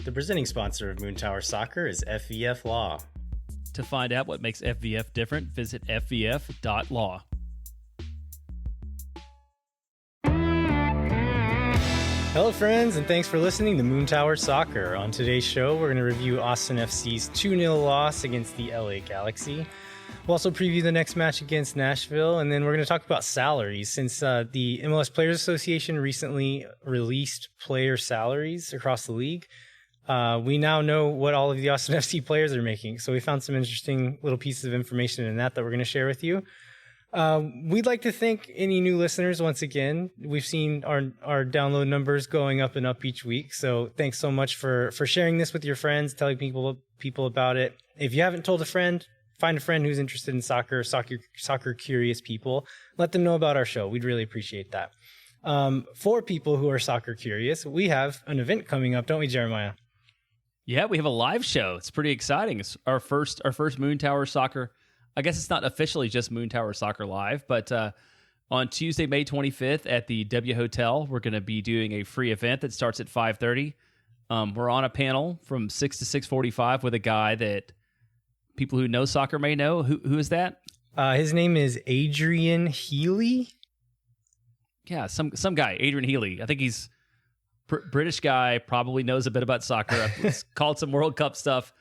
The presenting sponsor of Moon Tower Soccer is FVF Law. To find out what makes FVF different, visit fvf.law. Hello, friends, and thanks for listening to Moon Tower Soccer. On today's show, we're going to review Austin FC's 2-0 loss against the LA Galaxy. We'll also preview the next match against Nashville, and then we're going to talk about salaries. Since the MLS Players Association recently released player salaries across the league, we now know what all of the Austin FC players are making. So we found some interesting little pieces of information in that we're going to share with you. We'd like to thank any new listeners once again. We've seen our download numbers going up and up each week. So thanks so much for sharing this with your friends, telling people about it. If you haven't told a friend, find a friend who's interested in soccer curious people. Let them know about our show. We'd really appreciate that. For people who are soccer curious, we have an event coming up, don't we, Jeremiah? Yeah, we have a live show. It's pretty exciting. It's our first Moon Tower Soccer. I guess it's not officially just Moon Tower Soccer Live, but on Tuesday, May 25th at the W Hotel, we're going to be doing a free event that starts at 5:30. We're on a panel from 6 to 6:45 with a guy that people who know soccer may know. Who is that? His name is Adrian Healy. Yeah, some guy, Adrian Healy. I think he's British guy, probably knows a bit about soccer. It's called some World Cup stuff.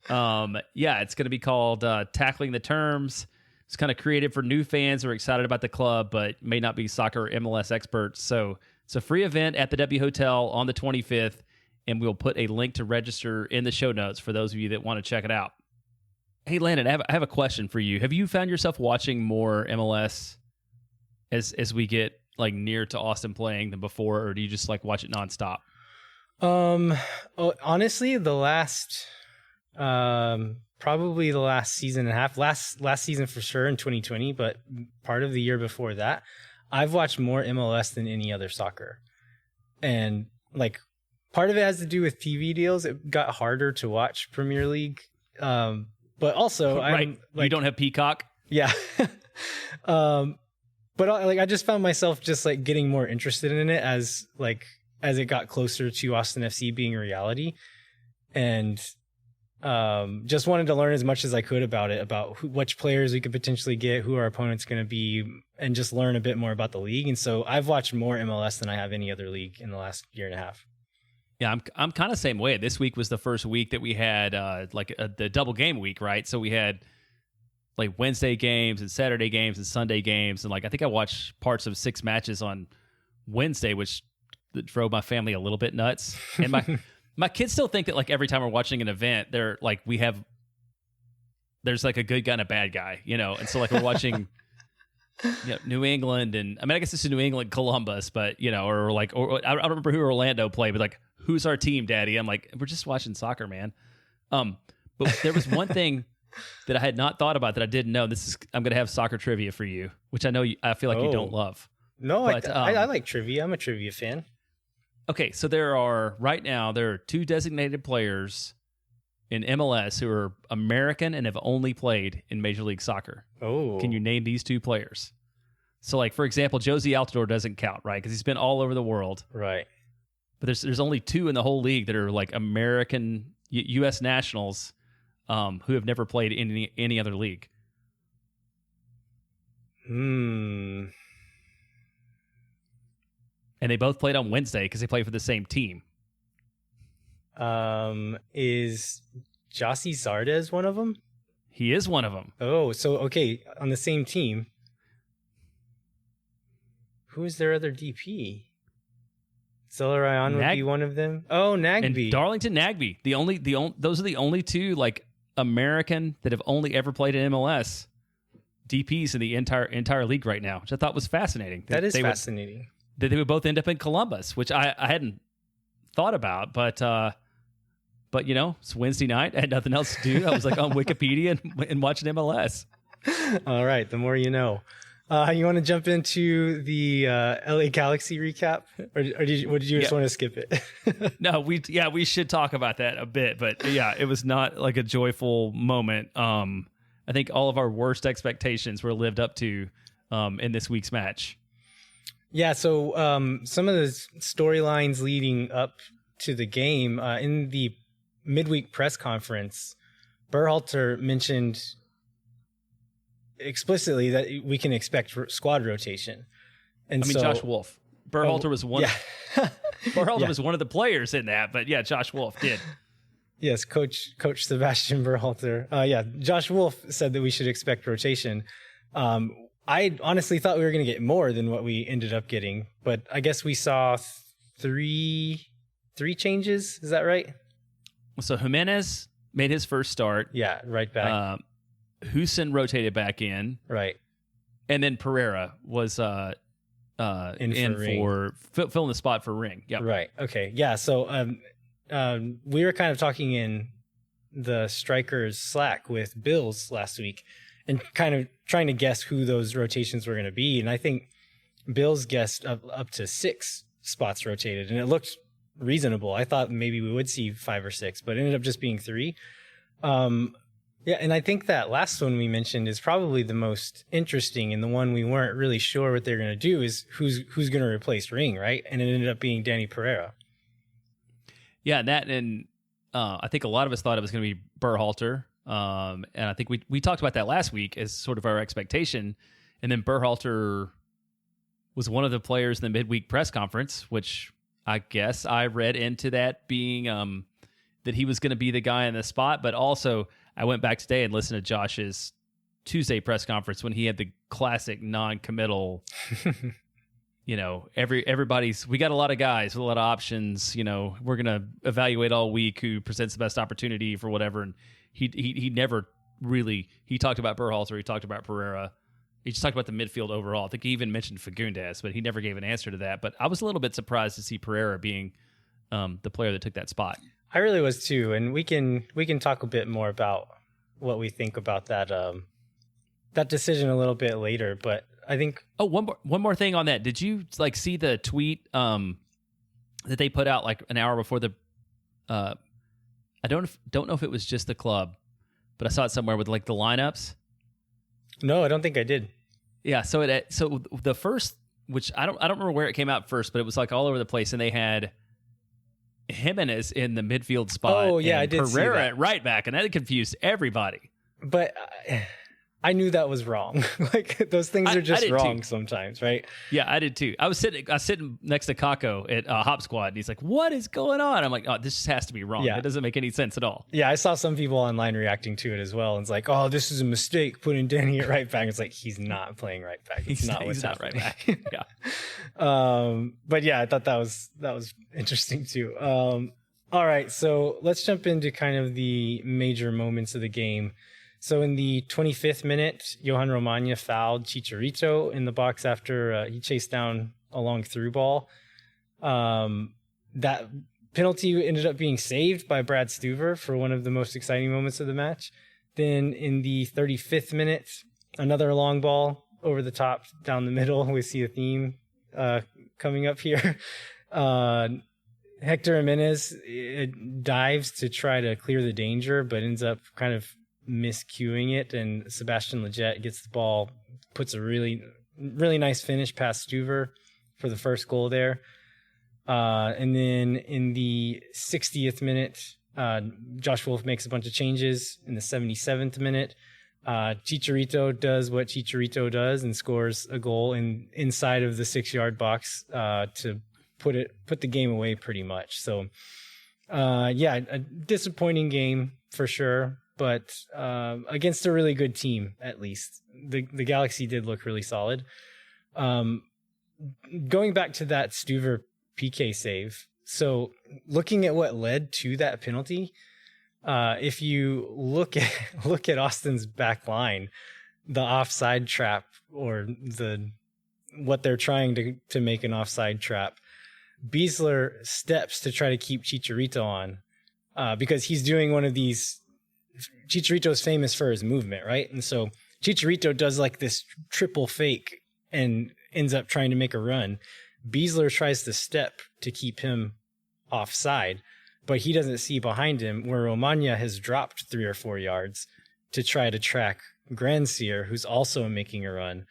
It's going to be called Tackling the Terms. It's kind of created for new fans who are excited about the club, but may not be soccer MLS experts. So it's a free event at the W Hotel on the 25th, and we'll put a link to register in the show notes for those of you that want to check it out. Hey, Landon, I have a question for you. Have you found yourself watching more MLS as we get like near to Austin playing than before, or do you just like watch it nonstop? Honestly, probably the last season and a half, last season for sure in 2020, but part of the year before that, I've watched more MLS than any other soccer. And like part of it has to do with TV deals. It got harder to watch Premier League. But also right. You don't have Peacock. Yeah. But like I just found myself just like getting more interested in it as it got closer to Austin FC being a reality. And just wanted to learn as much as I could about it, about which players we could potentially get, who our opponent's going to be, and just learn a bit more about the league. And so I've watched more MLS than I have any other league in the last year and a half. Yeah, I'm kind of the same way. This week was the first week that we had the double game week, right? So we had like Wednesday games and Saturday games and Sunday games. And like I think I watched parts of 6 matches on Wednesday, which drove my family a little bit nuts. And my kids still think that like every time we're watching an event, they're like there's like a good guy and a bad guy, you know? And so like we're watching New England, and I mean I guess this is New England Columbus, but you know, or I don't remember who Orlando played, but like who's our team, Daddy? I'm like, we're just watching soccer, man. But there was one thing that I had not thought about that I didn't know. I'm gonna have soccer trivia for you, which I feel like you don't love. No, but, I like trivia. I'm a trivia fan. Okay, so there are 2 designated players in MLS who are American and have only played in Major League Soccer. Oh. Can you name these 2 players? So, like, for example, Josie Altidore doesn't count, right? Because he's been all over the world. Right. But there's only 2 in the whole league that are, like, American U.S. nationals who have never played in any other league. Hmm. And they both played on Wednesday because they play for the same team. Is Jossie Zardes one of them? He is one of them. Oh, so, okay, on the same team. Who is their other DP? Zelarayan would be one of them. Oh, Nagby. And Darlington Nagby. Those are the only 2, like, American that have only ever played in MLS DPs in the entire league right now, which I thought was fascinating. That is fascinating. That they would both end up in Columbus, which I hadn't thought about, but you know, it's Wednesday night. I had nothing else to do. I was like on Wikipedia and watching MLS. All right, the more you know. You want to jump into the LA Galaxy recap, or did you just want to skip it? No, we should talk about that a bit, but yeah, it was not like a joyful moment. I think all of our worst expectations were lived up to in this week's match. Yeah, so some of the storylines leading up to the game in the midweek press conference, Berhalter mentioned explicitly that we can expect squad rotation. And Josh Wolff. Berhalter was one. Yeah. Berhalter was one of the players in that, but yeah, Josh Wolff did. Yes, Coach Sebastian Berhalter. Josh Wolff said that we should expect rotation. I honestly thought we were going to get more than what we ended up getting, but I guess we saw three changes. Is that right? So Jimenez made his first start. Yeah, right back. Huson rotated back in. Right. And then Pereira was in for filling the spot for Ring. Yeah. Right. Okay. Yeah. So we were kind of talking in the strikers Slack with Bills last week and kind of trying to guess who those rotations were going to be. And I think Bills guessed up to 6 spots rotated, and it looked reasonable. I thought maybe we would see 5 or 6, but it ended up just being 3. Yeah, and I think that last one we mentioned is probably the most interesting, and the one we weren't really sure what they're going to do is who's going to replace Ring, right? And it ended up being Danny Pereira. Yeah, and I think a lot of us thought it was going to be Berhalter, and I think we talked about that last week as sort of our expectation, and then Berhalter was one of the players in the midweek press conference, which I guess I read into that being that he was going to be the guy in the spot, but also I went back today and listened to Josh's Tuesday press conference when he had the classic non-committal, everybody's, we got a lot of guys with a lot of options, we're going to evaluate all week who presents the best opportunity for whatever. And he never really, he talked about Berhalter, he talked about Pereira. He just talked about the midfield overall. I think he even mentioned Fagundes, but he never gave an answer to that. But I was a little bit surprised to see Pereira being the player that took that spot. I really was too, and we can talk a bit more about what we think about that that decision a little bit later. But I think one more thing on that. Did you see the tweet that they put out an hour before the? I don't know if it was just the club, but I saw it somewhere with the lineups. No, I don't think I did. Yeah, so the first, which I don't remember where it came out first, but it was all over the place, and they had Jimenez in the midfield spot. Oh yeah, I did see Pereira that. at right back, and that confused everybody. But I knew that was wrong. Those things are just wrong too. Sometimes, right? Yeah, I did too. I was sitting next to Kako at Hop Squad, and he's like, "What is going on?" I'm like, "Oh, this just has to be wrong. Yeah. It doesn't make any sense at all." Yeah, I saw some people online reacting to it as well, and it's like, "Oh, this is a mistake putting Danny at right back." It's like he's not playing right back. He's not right back. Yeah. But yeah, I thought that was interesting too. All right, so let's jump into kind of the major moments of the game. So in the 25th minute, Johan Romagna fouled Chicharito in the box after he chased down a long through ball. That penalty ended up being saved by Brad Stuver for one of the most exciting moments of the match. Then in the 35th minute, another long ball over the top down the middle. We see a theme coming up here. Hector Jimenez dives to try to clear the danger, but ends up kind of miscuing it, and Sebastian Lletget gets the ball, puts a really, really nice finish past Stuver for the first goal there. And then in the 60th minute, Josh Wolff makes a bunch of changes. In the 77th minute, Chicharito does what Chicharito does and scores a goal inside of the 6-yard box to put the game away pretty much. So, a disappointing game for sure. But against a really good team, at least. The Galaxy did look really solid. Going back to that Stuver PK save, so looking at what led to that penalty, if you look at Austin's back line, the offside trap, or what they're trying to make an offside trap, Beasler steps to try to keep Chicharito on because he's doing one of these. Chicharito's famous for his movement, right? And so Chicharito does this triple fake and ends up trying to make a run. Beasler tries to step to keep him offside, but he doesn't see behind him where Romagna has dropped 3 or 4 yards to try to track Grandsir, who's also making a run.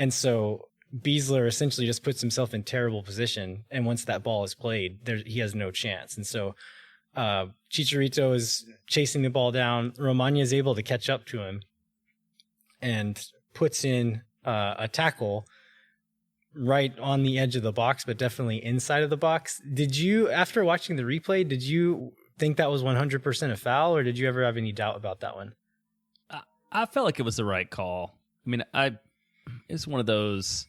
And so Beasler essentially just puts himself in terrible position, and once that ball is played, he has no chance. And so Chicharito is chasing the ball down. Romagna is able to catch up to him and puts in a tackle right on the edge of the box, but definitely inside of the box. Did you, after watching the replay, did you think that was 100% a foul, or did you ever have any doubt about that one? I felt like it was the right call. I mean, it's one of those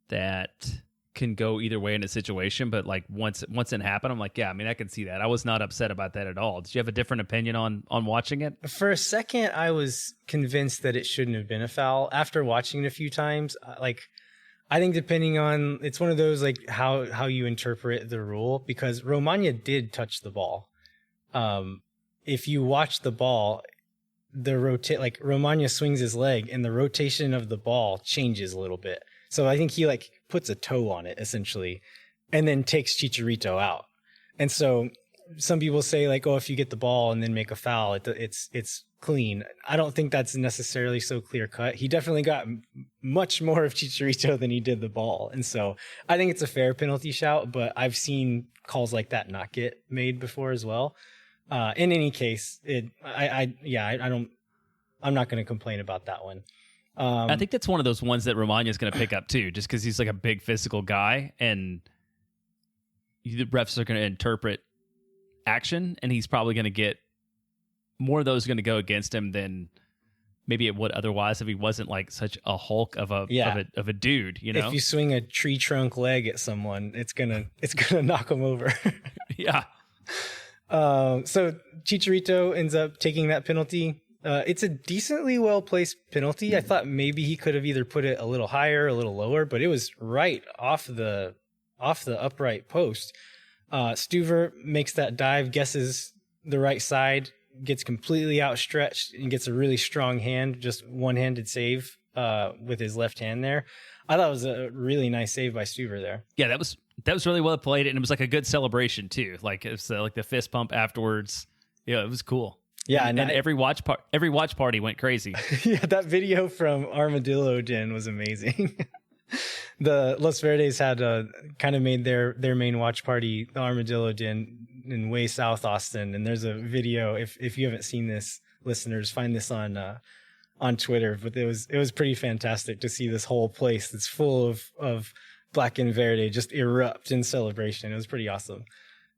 that can go either way in a situation, but like once it happened, I'm like, yeah, I mean, I can see that. I was not upset about that at all. Did you have a different opinion on watching it? For a second, I was convinced that it shouldn't have been a foul. After watching it a few times, I think depending on, it's one of those like how you interpret the rule, because Romagna did touch the ball. If you watch the ball, Romagna swings his leg and the rotation of the ball changes a little bit. So I think he like puts a toe on it essentially and then takes Chicharito out. And so some people say like, oh, if you get the ball and then make a foul, it's clean. I don't think that's necessarily so clear cut. He definitely got much more of Chicharito than he did the ball. And so I think it's a fair penalty shout, but I've seen calls like that not get made before as well. In any case, I'm not going to complain about that one. I think that's one of those ones that Romagna is going to pick up too, just because he's like a big physical guy, and the refs are going to interpret action, and he's probably going to get more of those going to go against him than maybe it would otherwise if he wasn't like such a hulk of a dude. You know, if you swing a tree trunk leg at someone, it's gonna knock him over. Yeah. So Chicharito ends up taking that penalty. It's a decently well-placed penalty. I thought maybe he could have either put it a little higher, a little lower, but it was right off the upright post. Stuver makes that dive, guesses the right side, gets completely outstretched, and gets a really strong hand, just one-handed save with his left hand there. I thought it was a really nice save by Stuver there. Yeah, that was really well played, and it was like a good celebration too. Like it's like the fist pump afterwards. Yeah, it was cool. Yeah, and every watch party went crazy. Yeah, that video from Armadillo Den was amazing. The Los Verdes had kind of made their main watch party, the Armadillo Den, in way south Austin, and there's a video. If you haven't seen this, listeners, find this on Twitter. But it was pretty fantastic to see this whole place that's full of Black and Verde just erupt in celebration. It was pretty awesome.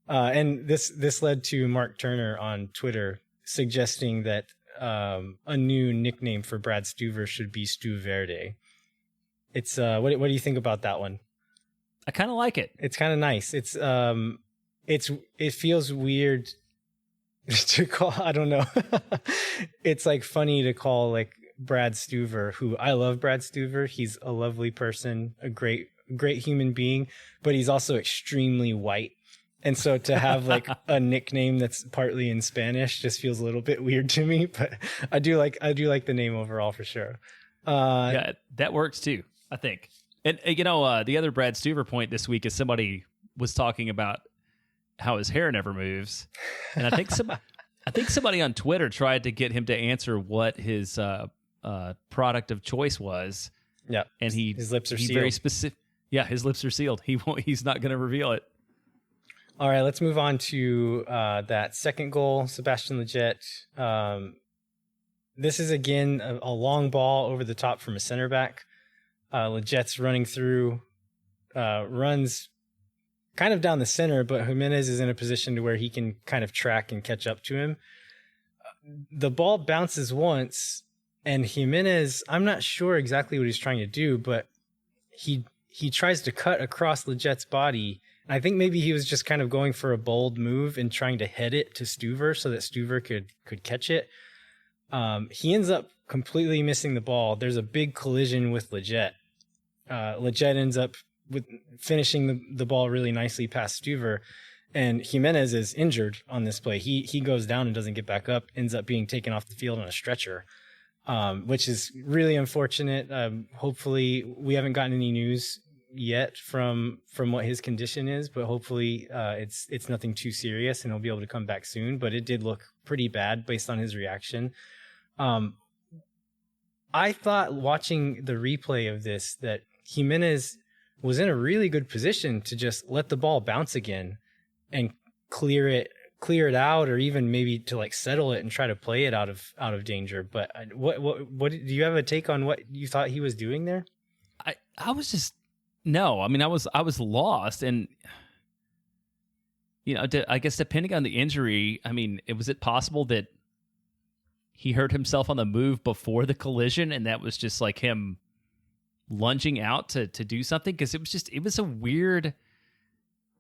And this led to Mark Turner on Twitter suggesting that a new nickname for Brad Stuver should be Stu Verde. It's what do you think about that one? I kind of like it. It's kind of nice. It feels weird to call. I don't know. It's like funny to call like Brad Stuver, who I love. Brad Stuver. He's a lovely person, a great human being, but he's also extremely white. And so to have like a nickname that's partly in Spanish just feels a little bit weird to me, but I do like the name overall for sure. Yeah, that works too, I think. And the other Brad Stuver point this week is somebody was talking about how his hair never moves, and I think somebody on Twitter tried to get him to answer what his product of choice was. Yeah, and his lips are sealed. Very specific. Yeah, his lips are sealed. He's not going to reveal it. All right, let's move on to that second goal, Sebastian Lletget. This is, again, a long ball over the top from a center back. Lletget's running through, runs kind of down the center, but Jimenez is in a position to where he can kind of track and catch up to him. The ball bounces once, and Jimenez, I'm not sure exactly what he's trying to do, but he tries to cut across Lletget's body. I think maybe he was just kind of going for a bold move and trying to head it to Stuver so that Stuver could catch it. He ends up completely missing the ball. There's a big collision with Lletget. Lletget ends up with finishing the ball really nicely past Stuver, and Jimenez is injured on this play. He goes down and doesn't get back up, ends up being taken off the field on a stretcher, which is really unfortunate. Hopefully we haven't gotten any news yet from what his condition is, but hopefully it's nothing too serious and he'll be able to come back soon. But it did look pretty bad based on his reaction. I thought watching the replay of this that Jimenez was in a really good position to just let the ball bounce again and clear it clear it out, or even maybe to like settle it and try to play it out of danger. But what do you have a take on what you thought he was doing there? I was just no. I mean, I was lost, and I guess depending on the injury, I mean, was it possible that he hurt himself on the move before the collision, and that was just like him lunging out to do something? Because it was a weird.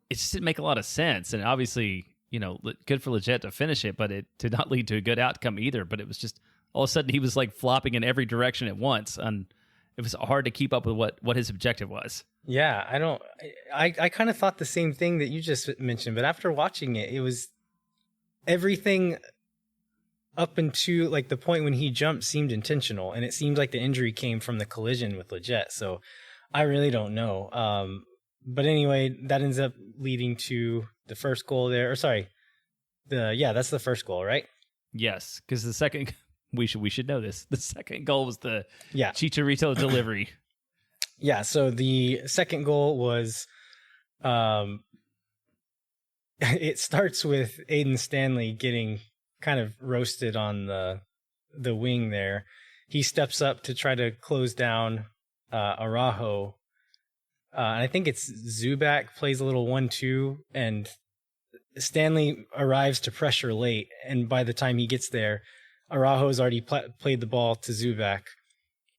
It just didn't make a lot of sense, and obviously, good for Leggett to finish it, but it did not lead to a good outcome either. But it was just all of a sudden he was like flopping in every direction at once, and it was hard to keep up with what his objective was. Yeah, I kind of thought the same thing that you just mentioned, but after watching it, it was everything up until like the point when he jumped seemed intentional, and it seemed like the injury came from the collision with Leggett. So I really don't know. But anyway, that ends up leading to the first goal there. Or sorry, that's the first goal, right? Yes, because the second we should know this. The second goal was the Chicharito delivery. Yeah, so the second goal was, it starts with Aiden Stanley getting kind of roasted on the wing there. He steps up to try to close down Araujo. I think it's Zubak plays a little 1-2, and Stanley arrives to pressure late, and by the time he gets there, Araujo's already played the ball to Zubak.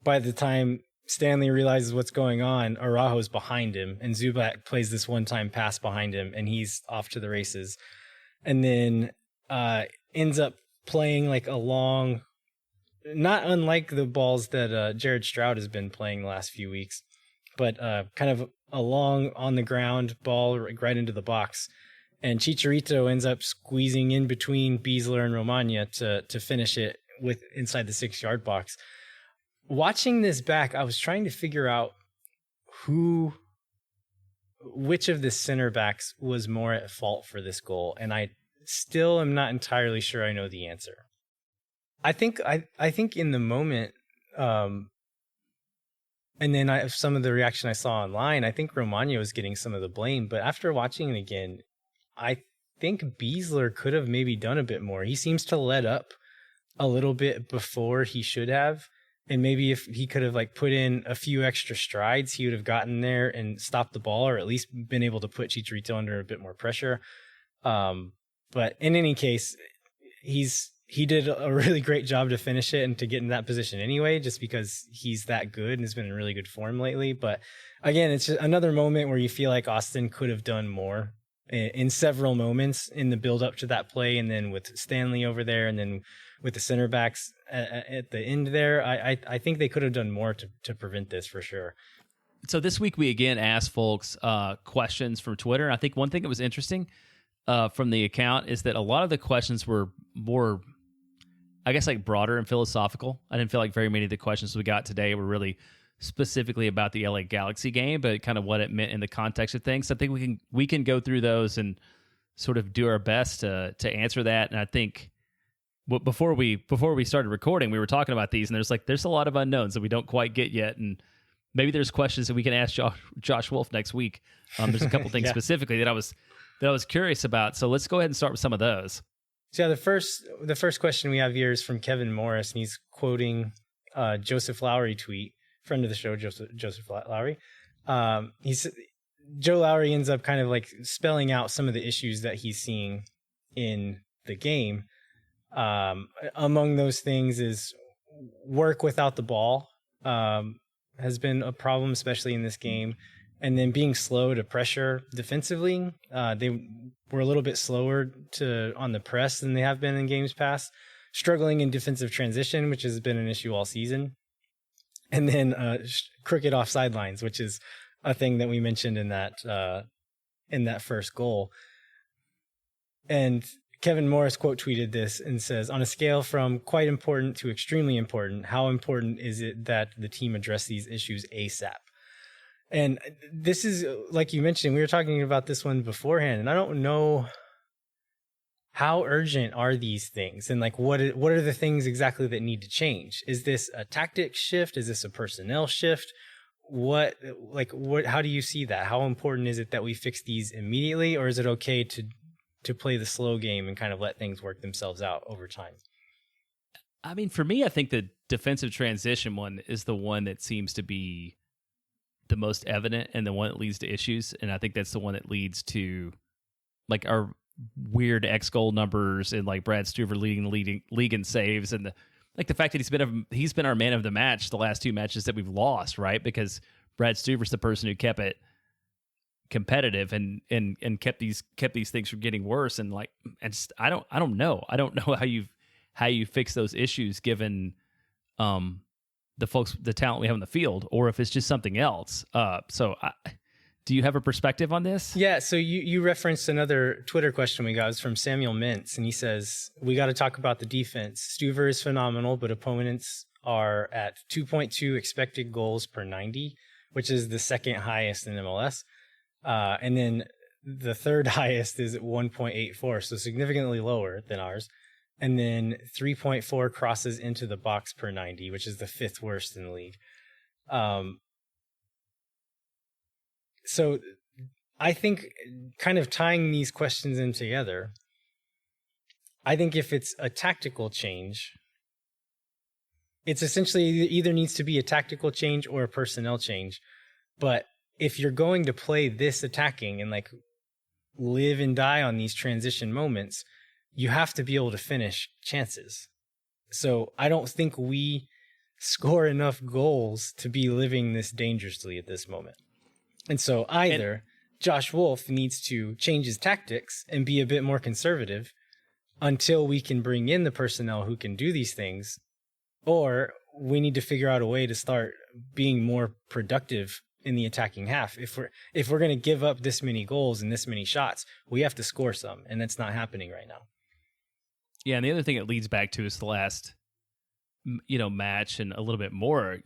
By the time Stanley realizes what's going on, Araujo's behind him, and Zubak plays this one-time pass behind him, and he's off to the races. And then ends up playing like a long, not unlike the balls that Jared Stroud has been playing the last few weeks, but kind of a long on-the-ground ball right into the box. And Chicharito ends up squeezing in between Beasler and Romagna to finish it with inside the 6-yard box. Watching this back, I was trying to figure out which of the center backs was more at fault for this goal, and I still am not entirely sure I know the answer. I think in the moment, and then some of the reaction I saw online, I think Romagna was getting some of the blame, but after watching it again, I think Beasler could have maybe done a bit more. He seems to let up a little bit before he should have. And maybe if he could have like put in a few extra strides, he would have gotten there and stopped the ball, or at least been able to put Chicharito under a bit more pressure. But in any case, he did a really great job to finish it and to get in that position anyway, just because he's that good and has been in really good form lately. But again, it's just another moment where you feel like Austin could have done more in several moments in the build up to that play, and then with Stanley over there, and then with the center backs at the end there. I think they could have done more to prevent this for sure. So this week we again asked folks questions from Twitter. I think one thing that was interesting from the account is that a lot of the questions were more, I guess, like broader and philosophical. I didn't feel like very many of the questions we got today were really specifically about the LA Galaxy game, but kind of what it meant in the context of things. So I think we can go through those and sort of do our best to answer that. And I think before we started recording, we were talking about these, and there's a lot of unknowns that we don't quite get yet, and maybe there's questions that we can ask Josh Wolff next week. There's a couple things specifically that I was curious about. So let's go ahead and start with some of those. So yeah, the first question we have here is from Kevin Morris, and he's quoting Joseph Lowry tweet. Friend of the show, Joseph Lowry. Joe Lowry ends up kind of like spelling out some of the issues that he's seeing in the game. Among those things is work without the ball has been a problem, especially in this game. And then being slow to pressure defensively. They were a little bit slower on the press than they have been in games past. Struggling in defensive transition, which has been an issue all season. And then crooked offside lines, which is a thing that we mentioned in that first goal. And Kevin Morris quote tweeted this and says, on a scale from quite important to extremely important, how important is it that the team address these issues ASAP? And this is, like you mentioned, we were talking about this one beforehand, and I don't know how urgent are these things, and like what are the things exactly that need to change? Is this a tactic shift? Is this a personnel shift? How do you see that? How important is it that we fix these immediately, or is it okay to play the slow game and kind of let things work themselves out over time? I mean, for me, I think the defensive transition one is the one that seems to be the most evident and the one that leads to issues. And I think that's the one that leads to like our weird X goal numbers and like Brad Stuver leading the league in saves, and the fact that he's been our man of the match the last 2 matches that we've lost, right? Because Brad Stuver's the person who kept it competitive and kept these things from getting worse. And just, I don't know how you fix those issues given the talent we have in the field, or if it's just something else. Do you have a perspective on this? Yeah, so you referenced another Twitter question we got. It was from Samuel Mintz, and he says, we got to talk about the defense. Stuver is phenomenal, but opponents are at 2.2 expected goals per 90, which is the second highest in MLS. And then the third highest is at 1.84, so significantly lower than ours. And then 3.4 crosses into the box per 90, which is the fifth worst in the league. So I think kind of tying these questions in together, I think if it's a tactical change, it's essentially either needs to be a tactical change or a personnel change. But if you're going to play this attacking and like live and die on these transition moments, you have to be able to finish chances. So I don't think we score enough goals to be living this dangerously at this moment. And so either Josh Wolff needs to change his tactics and be a bit more conservative until we can bring in the personnel who can do these things, or we need to figure out a way to start being more productive in the attacking half. If we're going to give up this many goals and this many shots, we have to score some, and that's not happening right now. Yeah, and the other thing it leads back to is the last match and a little bit more,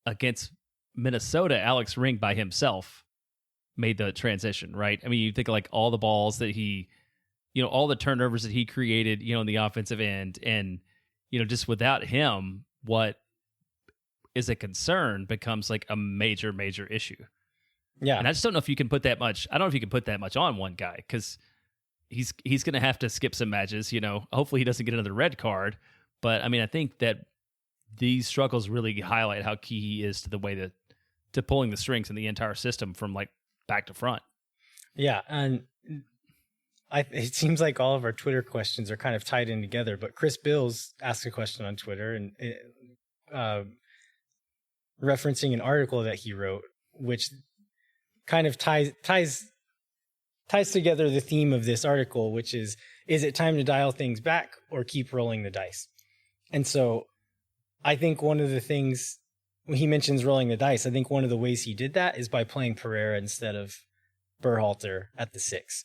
against Minnesota, Alex Ring by himself made the transition, right? I mean, you think of like all the balls that he, all the turnovers that he created, in the offensive end, and, just without him, what is a concern becomes like a major, major issue. Yeah. And I just don't know if you can put that much, I don't know if you can put that much on one guy, because he's going to have to skip some matches, hopefully he doesn't get another red card. But I mean, I think that these struggles really highlight how key he is to the way that to pulling the strings in the entire system from like back to front. Yeah, and it seems like all of our Twitter questions are kind of tied in together. But Chris Bills asked a question on Twitter and referencing an article that he wrote, which kind of ties together the theme of this article, which is it time to dial things back or keep rolling the dice? And so I think one of the things, when he mentions rolling the dice, I think one of the ways he did that is by playing Pereira instead of Berhalter at the 6.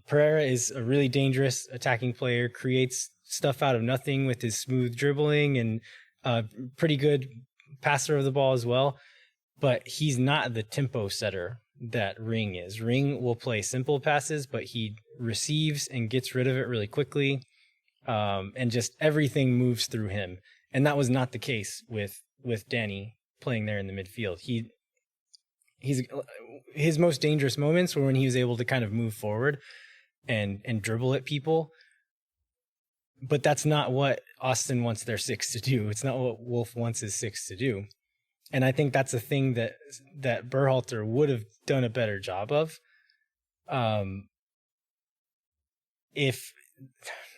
Pereira is a really dangerous attacking player, creates stuff out of nothing with his smooth dribbling and pretty good passer of the ball as well. But he's not the tempo setter that Ring is. Ring will play simple passes, but he receives and gets rid of it really quickly. And just everything moves through him. And that was not the case with Danny playing there in the midfield. His most dangerous moments were when he was able to kind of move forward and dribble at people. But that's not what Austin wants their 6 to do. It's not what Wolff wants his 6 to do. And I think that's a thing that Berhalter would have done a better job of.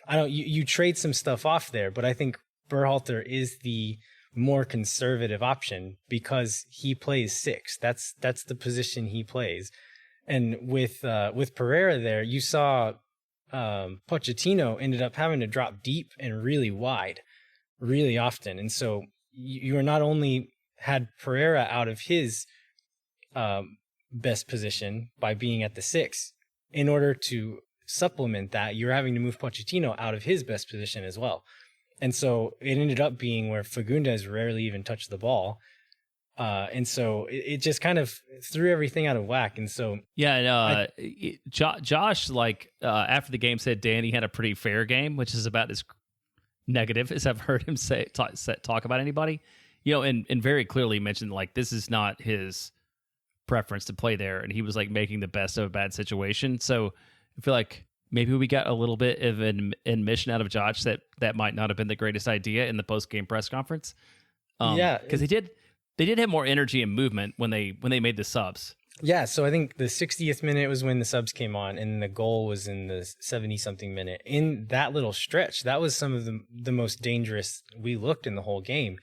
You trade some stuff off there, but I think Berhalter is the more conservative option because he plays 6. That's the position he plays. And with Pereira there, you saw Pochettino ended up having to drop deep and really wide really often. And so you are not only had Pereira out of his best position by being at the 6, in order to supplement that, you're having to move Pochettino out of his best position as well. And so it ended up being where Fagundes rarely even touched the ball. And so it just kind of threw everything out of whack. And so, yeah, Josh, after the game said Danny had a pretty fair game, which is about as negative as I've heard him talk about anybody, and very clearly mentioned this is not his preference to play there, and he was like making the best of a bad situation. So I feel like maybe we got a little bit of an admission out of Josh that might not have been the greatest idea in the post game press conference. Because they did have more energy and movement when they made the subs. Yeah, so I think the 60th minute was when the subs came on, and the goal was in the 70-something minute. In that little stretch, that was some of the most dangerous we looked in the whole game.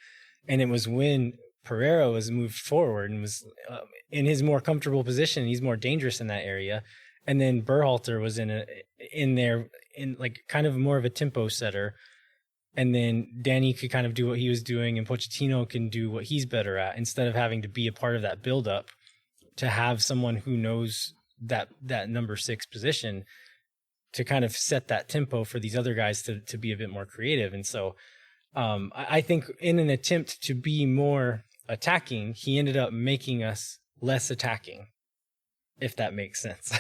And it was when Pereira was moved forward and was in his more comfortable position. He's more dangerous in that area. And then Berhalter was in there like kind of more of a tempo setter. And then Danny could kind of do what he was doing, and Pochettino can do what he's better at, instead of having to be a part of that buildup, to have someone who knows that number 6 position to kind of set that tempo for these other guys to be a bit more creative. And so I think in an attempt to be more attacking, he ended up making us less attacking, if that makes sense.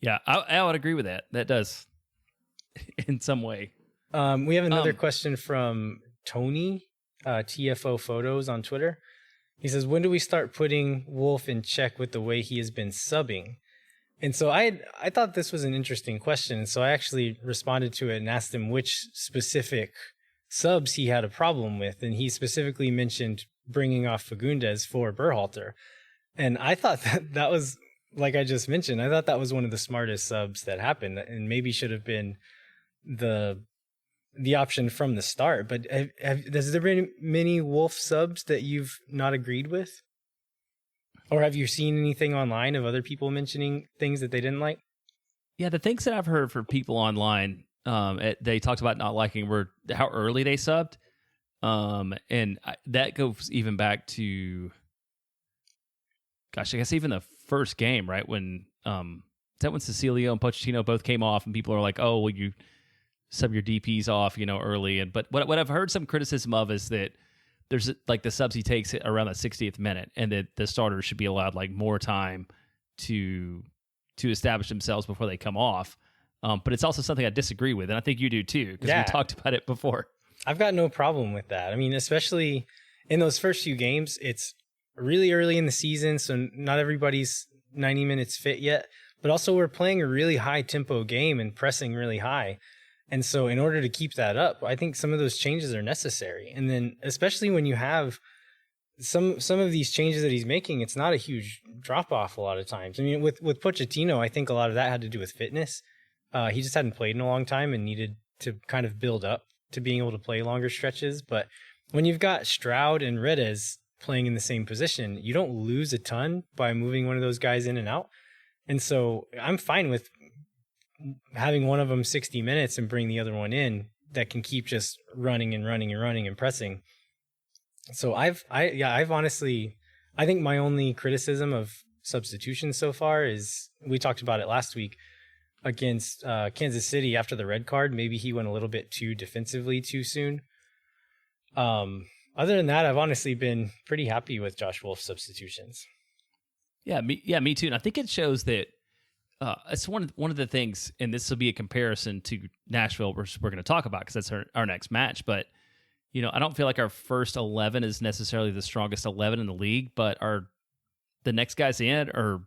Yeah, I would agree with that. That does in some way. We have another question from Tony, TFO Photos on Twitter. He says, when do we start putting Wolff in check with the way he has been subbing? And so I thought this was an interesting question. So I actually responded to it and asked him which specific subs he had a problem with. And he specifically mentioned bringing off Fagundes for Berhalter. And I thought that was, like I just mentioned, I thought that was one of the smartest subs that happened, and maybe should have been the option from the start. But has there been many Wolff subs that you've not agreed with? Or have you seen anything online of other people mentioning things that they didn't like? Yeah, the things that I've heard from people online, they talked about not liking were how early they subbed. That goes even back to, gosh, I guess even the first game, right? When, is that when Cecilio and Pochettino both came off, and people are like, oh, well, you sub your DPs off, early. But what I've heard some criticism of is that there's like the subs he takes around the 60th minute, and that the starters should be allowed like more time to establish themselves before they come off. But it's also something I disagree with, and I think you do too, because we talked about it before. I've got no problem with that. I mean, especially in those first few games, it's really early in the season, so not everybody's 90 minutes fit yet. But also we're playing a really high tempo game and pressing really high. And so in order to keep that up, I think some of those changes are necessary. And then especially when you have some of these changes that he's making, it's not a huge drop off a lot of times. I mean, with Pochettino, I think a lot of that had to do with fitness. He just hadn't played in a long time and needed to kind of build up to being able to play longer stretches. But when you've got Stroud and Redes playing in the same position, you don't lose a ton by moving one of those guys in and out. And so I'm fine with having one of them 60 minutes and bring the other one in that can keep just running and pressing. So I've honestly, I think my only criticism of substitutions so far is, we talked about it last week against Kansas City after the red card. Maybe he went a little bit too defensively too soon. Other than that, I've honestly been pretty happy with Josh Wolff's substitutions. Yeah, me too. And I think it shows that it's one of the things, and this will be a comparison to Nashville, which we're going to talk about because that's our next match. But I don't feel like our first 11 is necessarily the strongest 11 in the league, but the next guys in are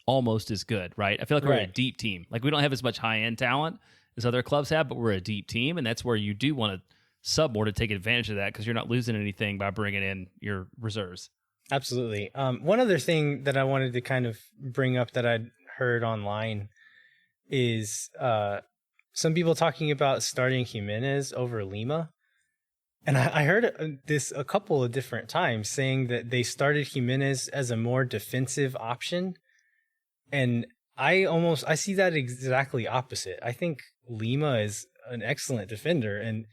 almost as good, right? I feel like we're a deep team. Like, we don't have as much high end talent as other clubs have, but we're a deep team, and that's where you do want to sub more to take advantage of that, because you're not losing anything by bringing in your reserves. Absolutely. One other thing that I wanted to kind of bring up that I'd heard online is some people talking about starting Jimenez over Lima. And I heard this a couple of different times, saying that they started Jimenez as a more defensive option. And I see that exactly opposite. I think Lima is an excellent defender, and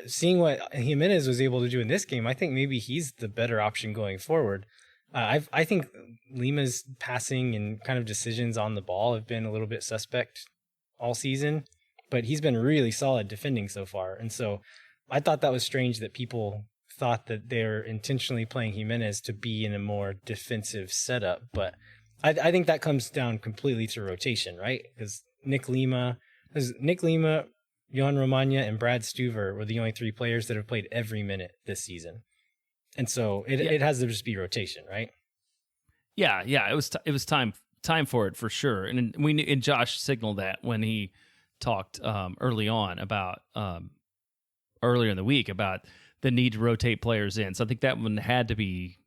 seeing what Jimenez was able to do in this game, I think maybe he's the better option going forward. I think Lima's passing and kind of decisions on the ball have been a little bit suspect all season, but he's been really solid defending so far. And so I thought that was strange that people thought that they're intentionally playing Jimenez to be in a more defensive setup. But I think that comes down completely to rotation, right? Because Nick Lima, Jan Romagna, and Brad Stuver were the only three players that have played every minute this season. And so it has to just be rotation, right? Yeah. It was time for it for sure. And and Josh signaled that when he talked early on about earlier in the week about the need to rotate players in. So I think that one had to be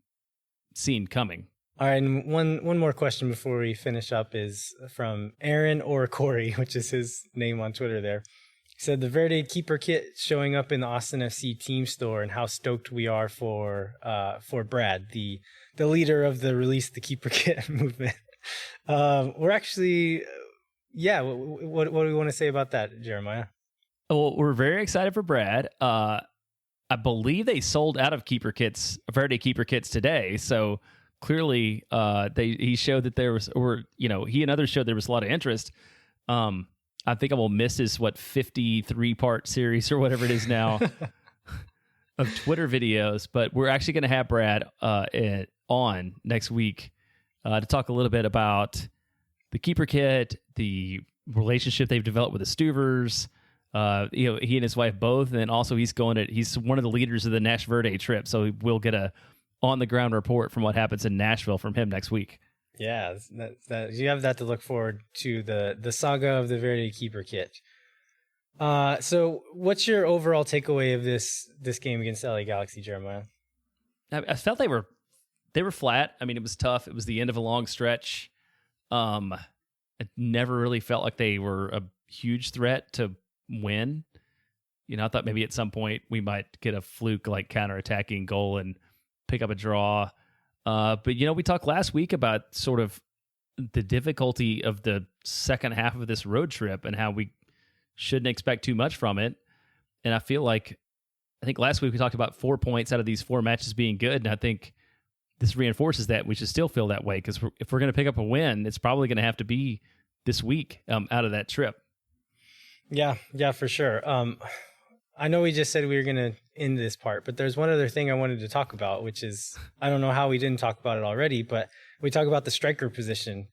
seen coming. All right, and one more question before we finish up is from Aaron or Corey, which is his name on Twitter there. He said the Verde keeper kit showing up in the Austin FC team store and how stoked we are for Brad, the leader of the Release the Keeper Kit movement. We're actually, what do we want to say about that, Jeremiah? Well, we're very excited for Brad. I believe they sold out of Verde keeper kits today. So clearly, he showed that there was, he and others showed there was a lot of interest. I think I will miss his 53-part series or whatever it is now of Twitter videos. But we're actually going to have Brad on next week to talk a little bit about the keeper kit, the relationship they've developed with the Stuvers. He and his wife both, and then also he's one of the leaders of the NashVerde trip, so we'll get a on the ground report from what happens in Nashville from him next week. Yeah, that you have that to look forward to, the saga of the Verde keeper kit. So what's your overall takeaway of this game against LA Galaxy, Jeremiah? I felt they were flat. I mean, it was tough. It was the end of a long stretch. It never really felt like they were a huge threat to win. I thought maybe at some point we might get a fluke like counterattacking goal and pick up a draw. But we talked last week about sort of the difficulty of the second half of this road trip and how we shouldn't expect too much from it. And I think last week we talked about 4 points out of these 4 matches being good. And I think this reinforces that we should still feel that way, because if we're going to pick up a win, it's probably going to have to be this week out of that trip. Yeah, for sure. I know we just said we were going to end this part, but there's one other thing I wanted to talk about, which is, I don't know how we didn't talk about it already, but we talk about the striker position.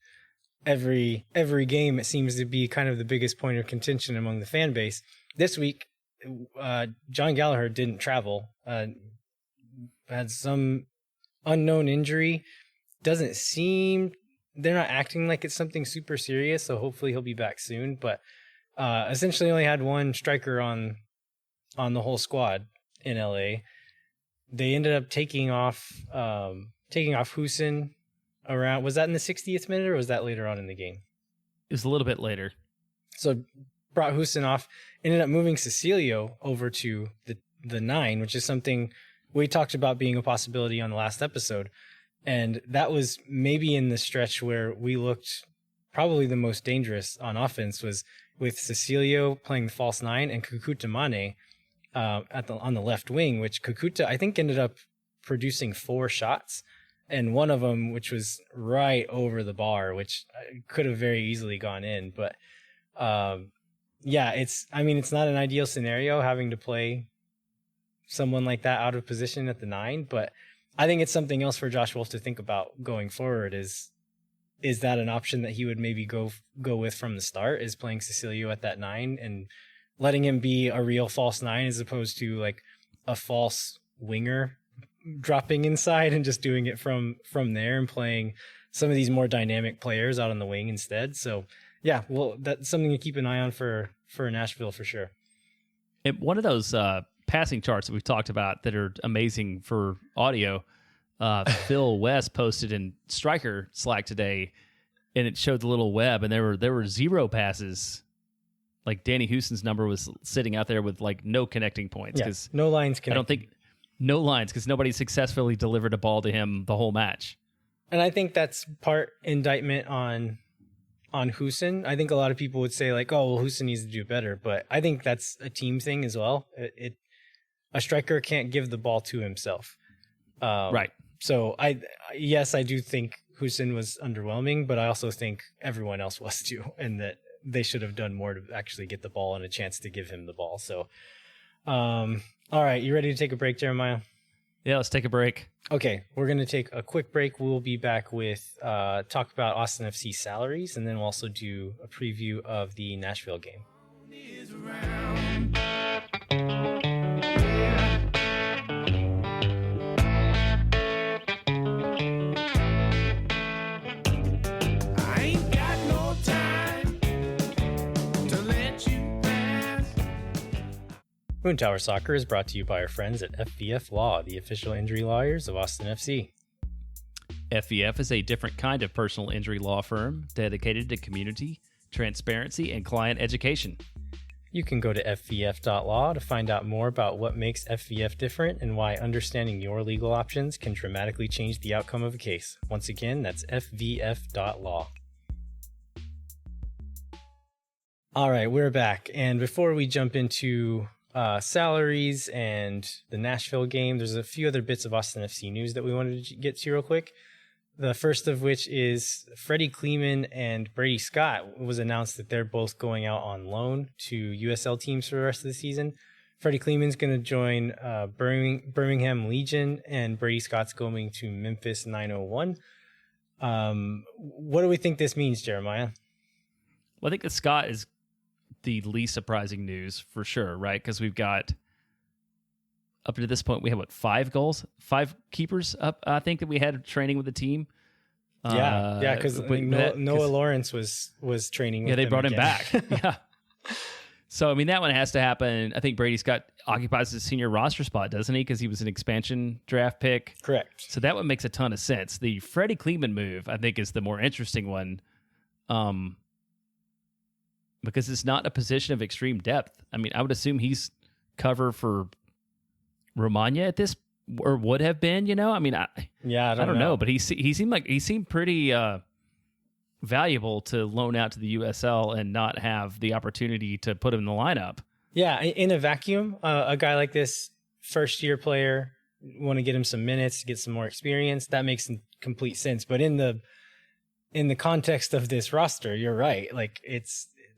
Every game, it seems to be kind of the biggest point of contention among the fan base. This week, John Gallagher didn't travel, had some unknown injury. Doesn't seem, they're not acting like it's something super serious, so hopefully he'll be back soon, but essentially only had one striker on the whole squad in LA. They ended up taking off Husin around, was that in the 60th minute or was that later on in the game? It was a little bit later. So brought Husin off, ended up moving Cecilio over to the 9, which is something we talked about being a possibility on the last episode. And that was maybe in the stretch where we looked probably the most dangerous on offense, was with Cecilio playing the false 9 and Kukuta Mane on the left wing, which Kukuta, I think, ended up producing 4 shots, and one of them, which was right over the bar, which could have very easily gone in. But it's not an ideal scenario having to play someone like that out of position at the 9, but I think it's something else for Josh Wolff to think about going forward. Is that an option that he would maybe go with from the start, is playing Cecilio at that 9 and letting him be a real false 9 as opposed to like a false winger dropping inside and just doing it from there and playing some of these more dynamic players out on the wing instead. So yeah, well, that's something to keep an eye on for Nashville for sure. One of those passing charts that we've talked about that are amazing for audio, Phil West posted in Striker Slack today, and it showed the little web, and there were 0 passes. Like Danny Houston's number was sitting out there with like no connecting points, because no lines connecting. I don't think no lines, because nobody successfully delivered a ball to him the whole match. And I think that's part indictment on Houston. I think a lot of people would say like, oh, well, Houston needs to do better, but I think that's a team thing as well. A striker can't give the ball to himself. Right. So I do think Houston was underwhelming, but I also think everyone else was too, and that they should have done more to actually get the ball and a chance to give him the ball. So, all right, you ready to take a break, Jeremiah? Yeah, let's take a break. Okay, we're going to take a quick break. We'll be back with talk about Austin FC salaries, and then we'll also do a preview of the Nashville game. Moon Tower Soccer is brought to you by our friends at FVF Law, the official injury lawyers of Austin FC. FVF is a different kind of personal injury law firm dedicated to community, transparency, and client education. You can go to fvf.law to find out more about what makes FVF different and why understanding your legal options can dramatically change the outcome of a case. Once again, that's fvf.law. All right, we're back. And before we jump into salaries and the Nashville game, there's a few other bits of Austin FC news that we wanted to get to real quick. The first of which is Freddie Kleeman and Brady Scott. It was announced that they're both going out on loan to USL teams for the rest of the season. Freddie Kleeman's going to join Birmingham Legion, and Brady Scott's going to Memphis 901. What do we think this means, Jeremiah? Well, I think that Scott is the least surprising news for sure, right? Because we've got, up to this point, we have, 5 goals? 5 keepers up, I think, that we had training with the team. Yeah, because Noah Lawrence was training with Yeah, they brought him again. back. Yeah. So, I mean, that one has to happen. I think Brady Scott occupies his senior roster spot, doesn't he? Because he was an expansion draft pick. Correct. So that one makes a ton of sense. The Freddie Kleeman move, I think, is the more interesting one. Because it's not a position of extreme depth. I mean, I would assume he's cover for Romagna at this, or would have been, you know? I mean, I don't know. But he seemed pretty valuable to loan out to the USL and not have the opportunity to put him in the lineup. Yeah, in a vacuum, a guy like this, first-year player, want to get him some minutes, get some more experience. That makes complete sense. But in the context of this roster, you're right. Like,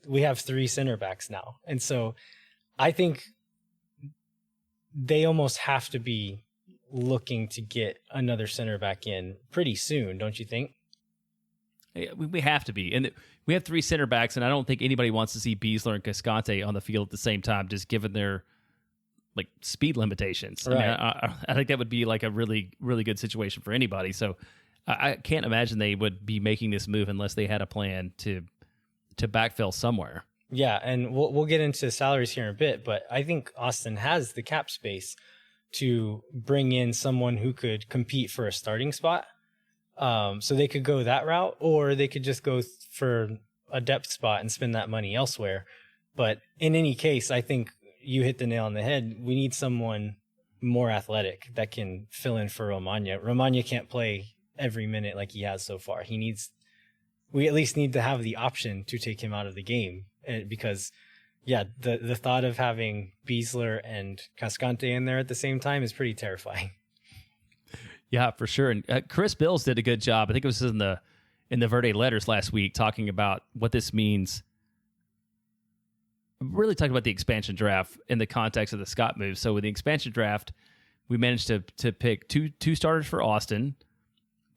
we have 3 center backs now. And so I think they almost have to be looking to get another center back in pretty soon, don't you think? We have to be. And we have 3 center backs, and I don't think anybody wants to see Beasler and Cascante on the field at the same time, just given their speed limitations. Right. I mean, I think that would be like a really, really good situation for anybody. So I can't imagine they would be making this move unless they had a plan to backfill somewhere. Yeah, and we'll get into salaries here in a bit, but I think Austin has the cap space to bring in someone who could compete for a starting spot. So they could go that route, or they could just go for a depth spot and spend that money elsewhere. But in any case, I think you hit the nail on the head. We need someone more athletic that can fill in for Romagna. Romagna can't play every minute like he has so far. We at least need to have the option to take him out of the game, because, yeah, the thought of having Beasler and Cascante in there at the same time is pretty terrifying. Yeah, for sure. And Chris Bills did a good job. I think it was in the Verde letters last week, talking about what this means. Really talking about the expansion draft in the context of the Scott move. So with the expansion draft, we managed to pick two starters for Austin,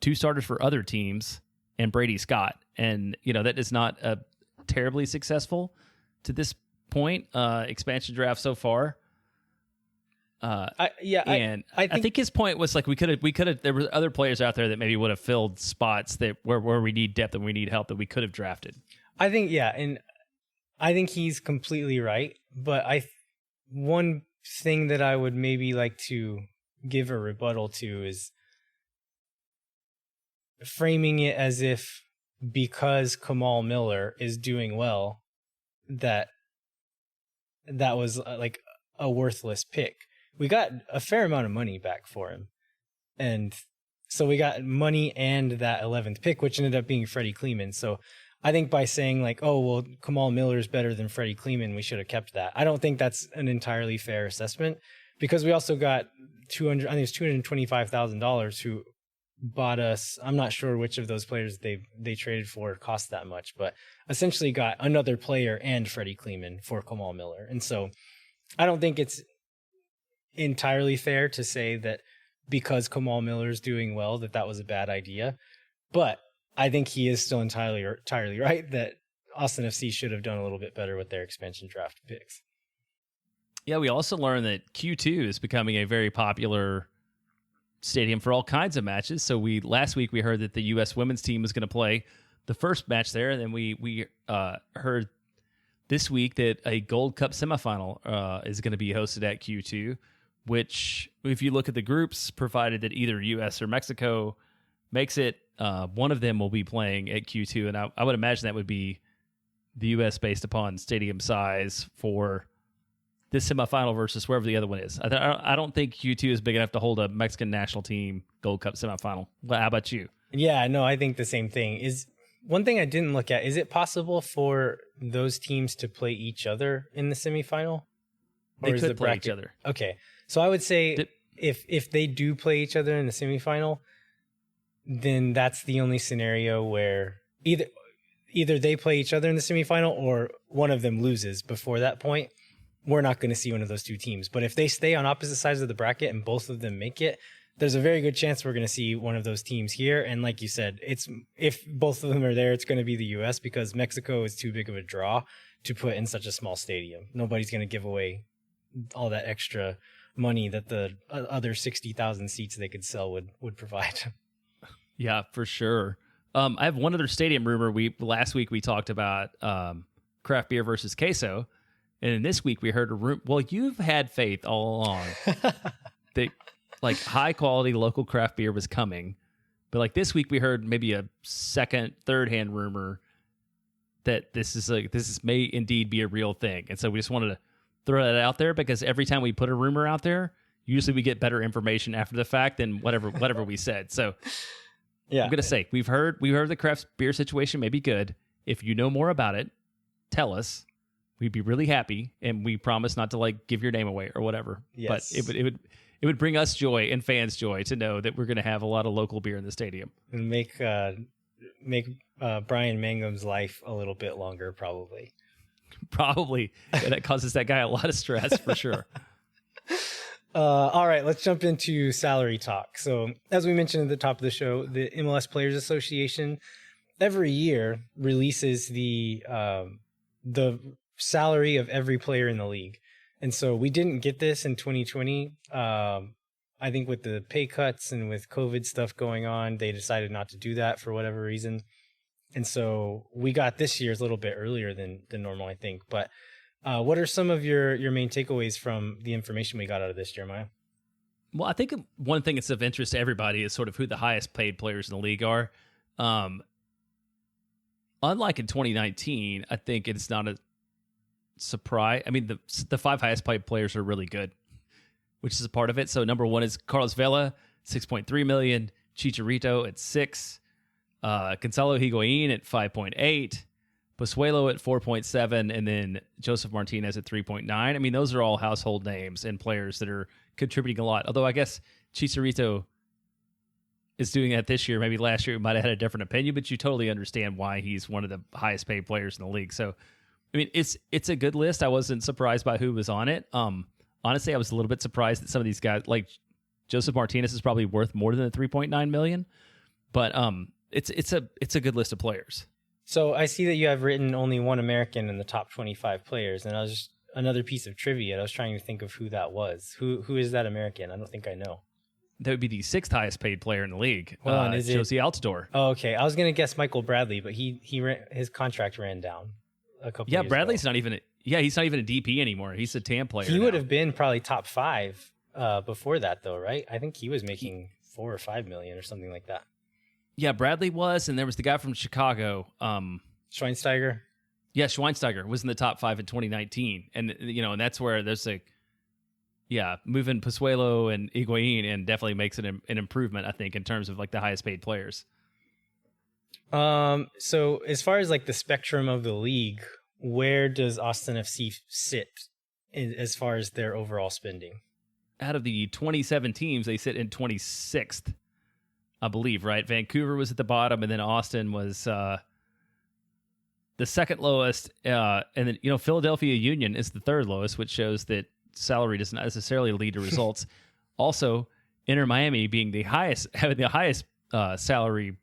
2 starters for other teams, and Brady Scott. And, that is not a terribly successful to this point expansion draft so far. I think his point was we could have, there were other players out there that maybe would have filled spots that where we need depth and we need help that we could have drafted. I think, yeah. And I think he's completely right. But one thing that I would maybe like to give a rebuttal to is framing it as if because Kamal Miller is doing well, that was like a worthless pick. We got a fair amount of money back for him. And so we got money and that 11th pick, which ended up being Freddie Kleeman. So I think by saying Kamal Miller is better than Freddie Kleeman, we should have kept that. I don't think that's an entirely fair assessment, because we also got $225,000 who bought us. I'm not sure which of those players they traded for cost that much, but essentially got another player and Freddie Kleeman for Kamal Miller. And so I don't think it's entirely fair to say that because Kamal Miller's doing well that was a bad idea, but I think he is still entirely right that Austin FC should have done a little bit better with their expansion draft picks. Yeah, we also learned that Q2 is becoming a very popular stadium for all kinds of matches. So last week we heard that the U.S. women's team was going to play the first match there, and then we heard this week that a Gold Cup semifinal is going to be hosted at Q2, which, if you look at the groups, provided that either U.S. or Mexico makes it, one of them will be playing at Q2, and I would imagine that would be the U.S. based upon stadium size for this semifinal versus wherever the other one is. I don't think Q2 is big enough to hold a Mexican national team Gold Cup semifinal. Well, how about you? Yeah, no, I think the same thing. Is one thing I didn't look at, is it possible for those teams to play each other in the semifinal? They could play each other. Okay. So I would say if they do play each other in the semifinal, then that's the only scenario where either they play each other in the semifinal or one of them loses before that point. We're not going to see one of those two teams. But if they stay on opposite sides of the bracket and both of them make it, there's a very good chance we're going to see one of those teams here. And like you said, if both of them are there, it's going to be the U.S. because Mexico is too big of a draw to put in such a small stadium. Nobody's going to give away all that extra money that the other 60,000 seats they could sell would provide. Yeah, for sure. I have one other stadium rumor. Last week we talked about craft beer versus queso, and this week we heard a rumor. Well, you've had faith all along that like high quality local craft beer was coming, but like this week we heard maybe a third hand rumor that this may indeed be a real thing, and so we just wanted to throw that out there because every time we put a rumor out there, usually we get better information after the fact than whatever we said. So. Yeah, I'm gonna say we've heard the craft beer situation may be good. If you know more about it, tell us. We'd be really happy, and we promise not to like give your name away or whatever. Yes. But it would bring us joy and fans joy to know that we're gonna have a lot of local beer in the stadium and make Brian Mangum's life a little bit longer, probably. Probably, and that causes that guy a lot of stress for sure. All right, let's jump into salary talk. So, as we mentioned at the top of the show, the MLS Players Association every year releases the salary of every player in the league. And so we didn't get this in 2020. I think with the pay cuts and with COVID stuff going on, they decided not to do that for whatever reason. And so we got this year's a little bit earlier than normal, I think. But what are some of your main takeaways from the information we got out of this, Jeremiah? Well, I think one thing that's of interest to everybody is sort of who the highest paid players in the league are. Unlike in 2019, I think it's not a surprise. I mean, the five highest paid players are really good, which is a part of it. So number one is Carlos Vela, 6.3 million. Chicharito at 6. Gonzalo Higuain at 5.8. Pozuelo at 4.7, and then Joseph Martinez at 3.9. I mean, those are all household names and players that are contributing a lot. Although I guess Chicharito is doing that this year. Maybe last year we might have had a different opinion, but you totally understand why he's one of the highest paid players in the league. So, I mean, it's a good list. I wasn't surprised by who was on it. Honestly, I was a little bit surprised that some of these guys, like Joseph Martinez, is probably worth more than the 3.9 million. But it's a good list of players. So I see that you have written only one American in the top 25 players, and I was just another piece of trivia. I was trying to think of who that was. Who is that American? I don't think I know. That would be the 6th highest paid player in the league. Hold on, is Josie Altidore. Oh, okay. I was gonna guess Michael Bradley, but his contract ran down a couple. Yeah, years Bradley's ago. he's not even a DP anymore. He's a TAM player. He would have been probably top 5 before that, though, right? I think he was making 4 or 5 million or something like that. Yeah, Bradley was, and there was the guy from Chicago. Schweinsteiger. Yeah, Schweinsteiger was in the top 5 in 2019, and and that's where there's moving Pozuelo and Higuain and definitely makes it an improvement, I think, in terms of like the highest paid players. So as far as like the spectrum of the league, where does Austin FC sit as far as their overall spending? Out of the 27 teams, they sit in 26th, I believe, right? Vancouver was at the bottom, and then Austin was the second lowest, and then Philadelphia Union is the third lowest, which shows that salary does not necessarily lead to results. Also, Inter Miami being having the highest salary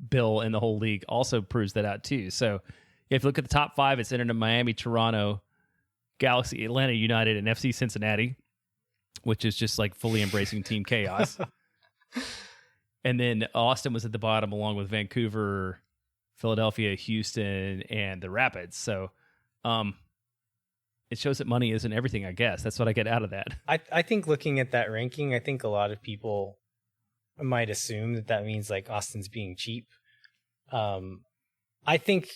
bill in the whole league also proves that out too. So if you look at the top 5, it's Inter Miami, Toronto, Galaxy, Atlanta United, and FC Cincinnati, which is just like fully embracing team chaos. And then Austin was at the bottom along with Vancouver, Philadelphia, Houston, and the Rapids. So it shows that money isn't everything, I guess. That's what I get out of that. I think looking at that ranking, I think a lot of people might assume that means like Austin's being cheap. I think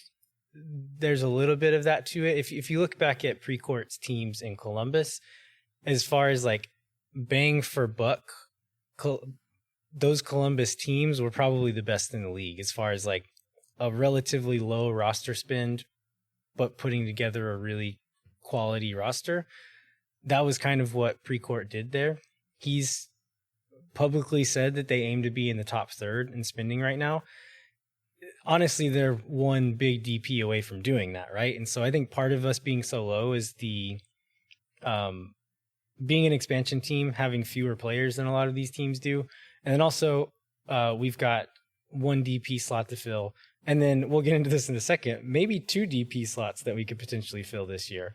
there's a little bit of that to it. If you look back at Precourt's teams in Columbus, as far as like bang for buck, those Columbus teams were probably the best in the league as far as like a relatively low roster spend, but putting together a really quality roster. That was kind of what Precourt did there. He's publicly said that they aim to be in the top third in spending right now. Honestly, they're one big DP away from doing that, right? And so I think part of us being so low is the being an expansion team, having fewer players than a lot of these teams do. And then also we've got one DP slot to fill. And then we'll get into this in a second, maybe 2 DP slots that we could potentially fill this year.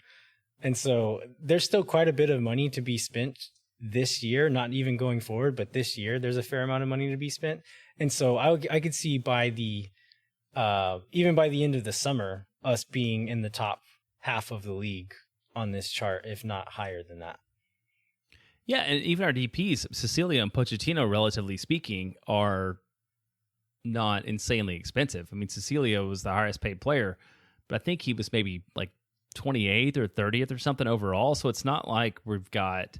And so there's still quite a bit of money to be spent this year, not even going forward, but this year there's a fair amount of money to be spent. And so I could see by the even by the end of the summer, us being in the top half of the league on this chart, if not higher than that. Yeah, and even our DPs, Cecilia and Pochettino, relatively speaking, are not insanely expensive. I mean, Cecilia was the highest paid player, but I think he was maybe like 28th or 30th or something overall. So it's not like we've got,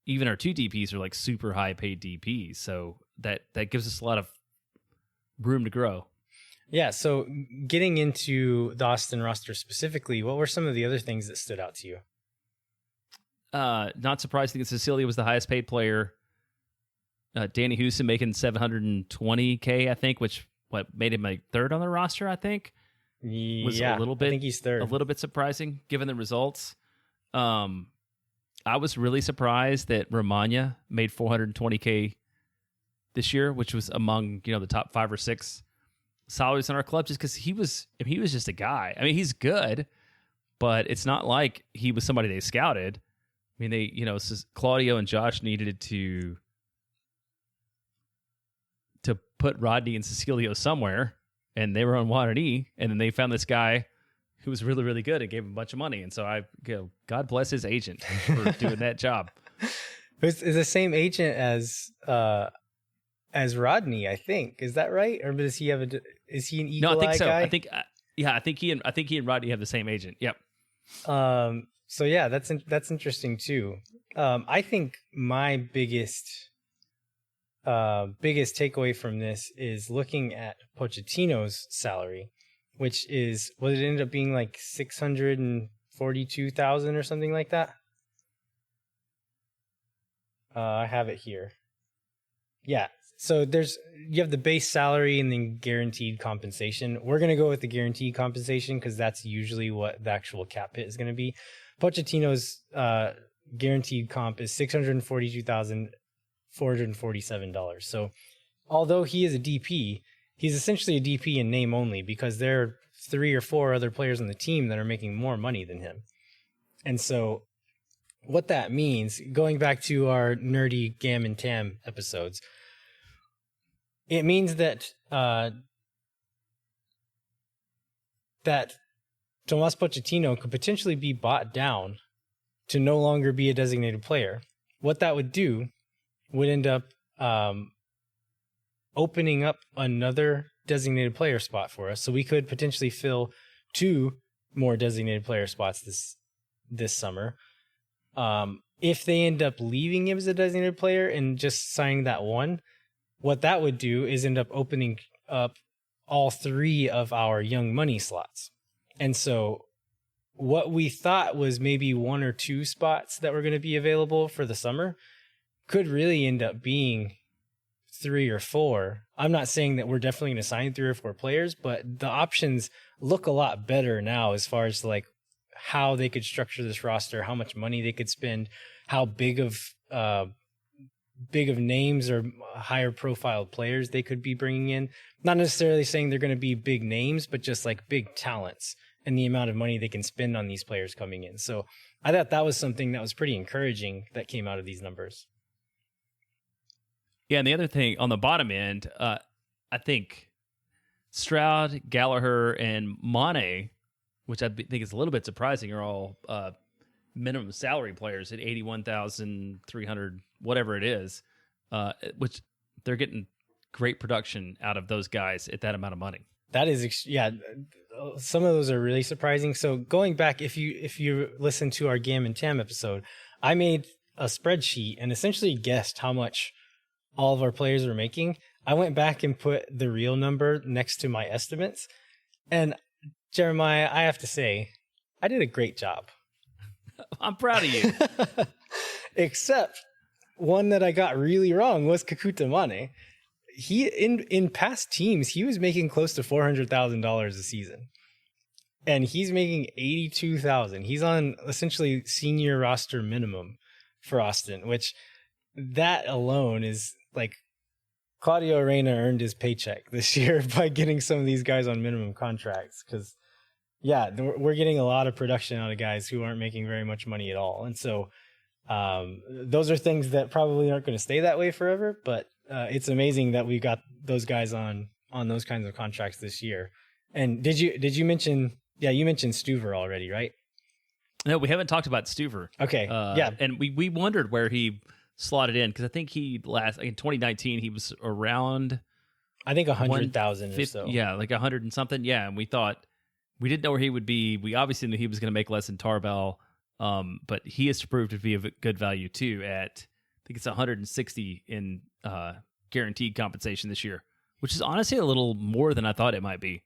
even our 2 DPs are like super high paid DPs. So that gives us a lot of room to grow. Yeah. So getting into the Austin roster specifically, what were some of the other things that stood out to you? Not surprising that Cecilia was the highest paid player. Danny Houston making $720K, I think, which made him like third on the roster, I think. Was a little bit, I think he's third. A little bit surprising given the results. I was really surprised that Romagna made $420K this year, which was among the top 5 or 6 salaries in our club, just because he was just a guy. I mean, he's good, but it's not like he was somebody they scouted. I mean, they Claudio and Josh needed to put Rodney and Cecilio somewhere, and they were on Guarani, and then they found this guy who was really, really good and gave him a bunch of money. And so God bless his agent for doing that job. It's the same agent as Rodney, I think. Is that right? Or does he have is he an eagle eye? No, I think so. Guy? I think he and Rodney have the same agent. Yep. So yeah, that's interesting too. I think my biggest takeaway from this is looking at Pochettino's salary, which is what it ended up being like 642,000 or something like that. I have it here. Yeah. So you have the base salary and then guaranteed compensation. We're going to go with the guaranteed compensation because that's usually what the actual cap hit is going to be. Pochettino's guaranteed comp is $642,447. So although he is a DP, he's essentially a DP in name only because there are 3 or 4 other players on the team that are making more money than him. And so what that means, going back to our nerdy Gam and Tam episodes, it means that that Tomas Pochettino could potentially be bought down to no longer be a designated player. What that would do would end up opening up another designated player spot for us. So we could potentially fill 2 more designated player spots this summer. If they end up leaving him as a designated player and just signing that one, what that would do is end up opening up all 3 of our young money slots. And so what we thought was maybe 1 or 2 spots that were going to be available for the summer could really end up being 3 or 4. I'm not saying that we're definitely going to sign 3 or 4 players, but the options look a lot better now as far as like how they could structure this roster, how much money they could spend, how big of names or higher profile players they could be bringing in. Not necessarily saying they're going to be big names, but just like big talents and the amount of money they can spend on these players coming in. So I thought that was something that was pretty encouraging that came out of these numbers. Yeah, and the other thing on the bottom end, I think Stroud, Gallagher, and Mane which think is a little bit surprising, are all minimum salary players at 81,300, whatever it is, which they're getting great production out of those guys at that amount of money. That is, some of those are really surprising. So going back, if you listen to our Gam and Tam episode, I made a spreadsheet and essentially guessed how much all of our players were making. I went back and put the real number next to my estimates. And Jeremiah, I have to say, I did a great job. I'm proud of you. Except one that I got really wrong was Kakuta Mane. He in past teams, he was making close to $400,000 a season. And he's making $82,000. He's on essentially senior roster minimum for Austin, which that alone is like Claudio Reyna earned his paycheck this year by getting some of these guys on minimum contracts. Because we're getting a lot of production out of guys who aren't making very much money at all. And so those are things that probably aren't going to stay that way forever, but it's amazing that we got those guys on those kinds of contracts this year. And did you mention, you mentioned Stuver already, right? No, we haven't talked about Stuver. Okay. And we wondered where he slotted in, because I think in 2019, he was around, I think 100,000 or so. Yeah, like 100 and something. Yeah. And we thought, we didn't know where he would be. We obviously knew he was going to make less than Tarbell, but he has proved to be of good value too at, I think it's 160 in guaranteed compensation this year, which is honestly a little more than I thought it might be.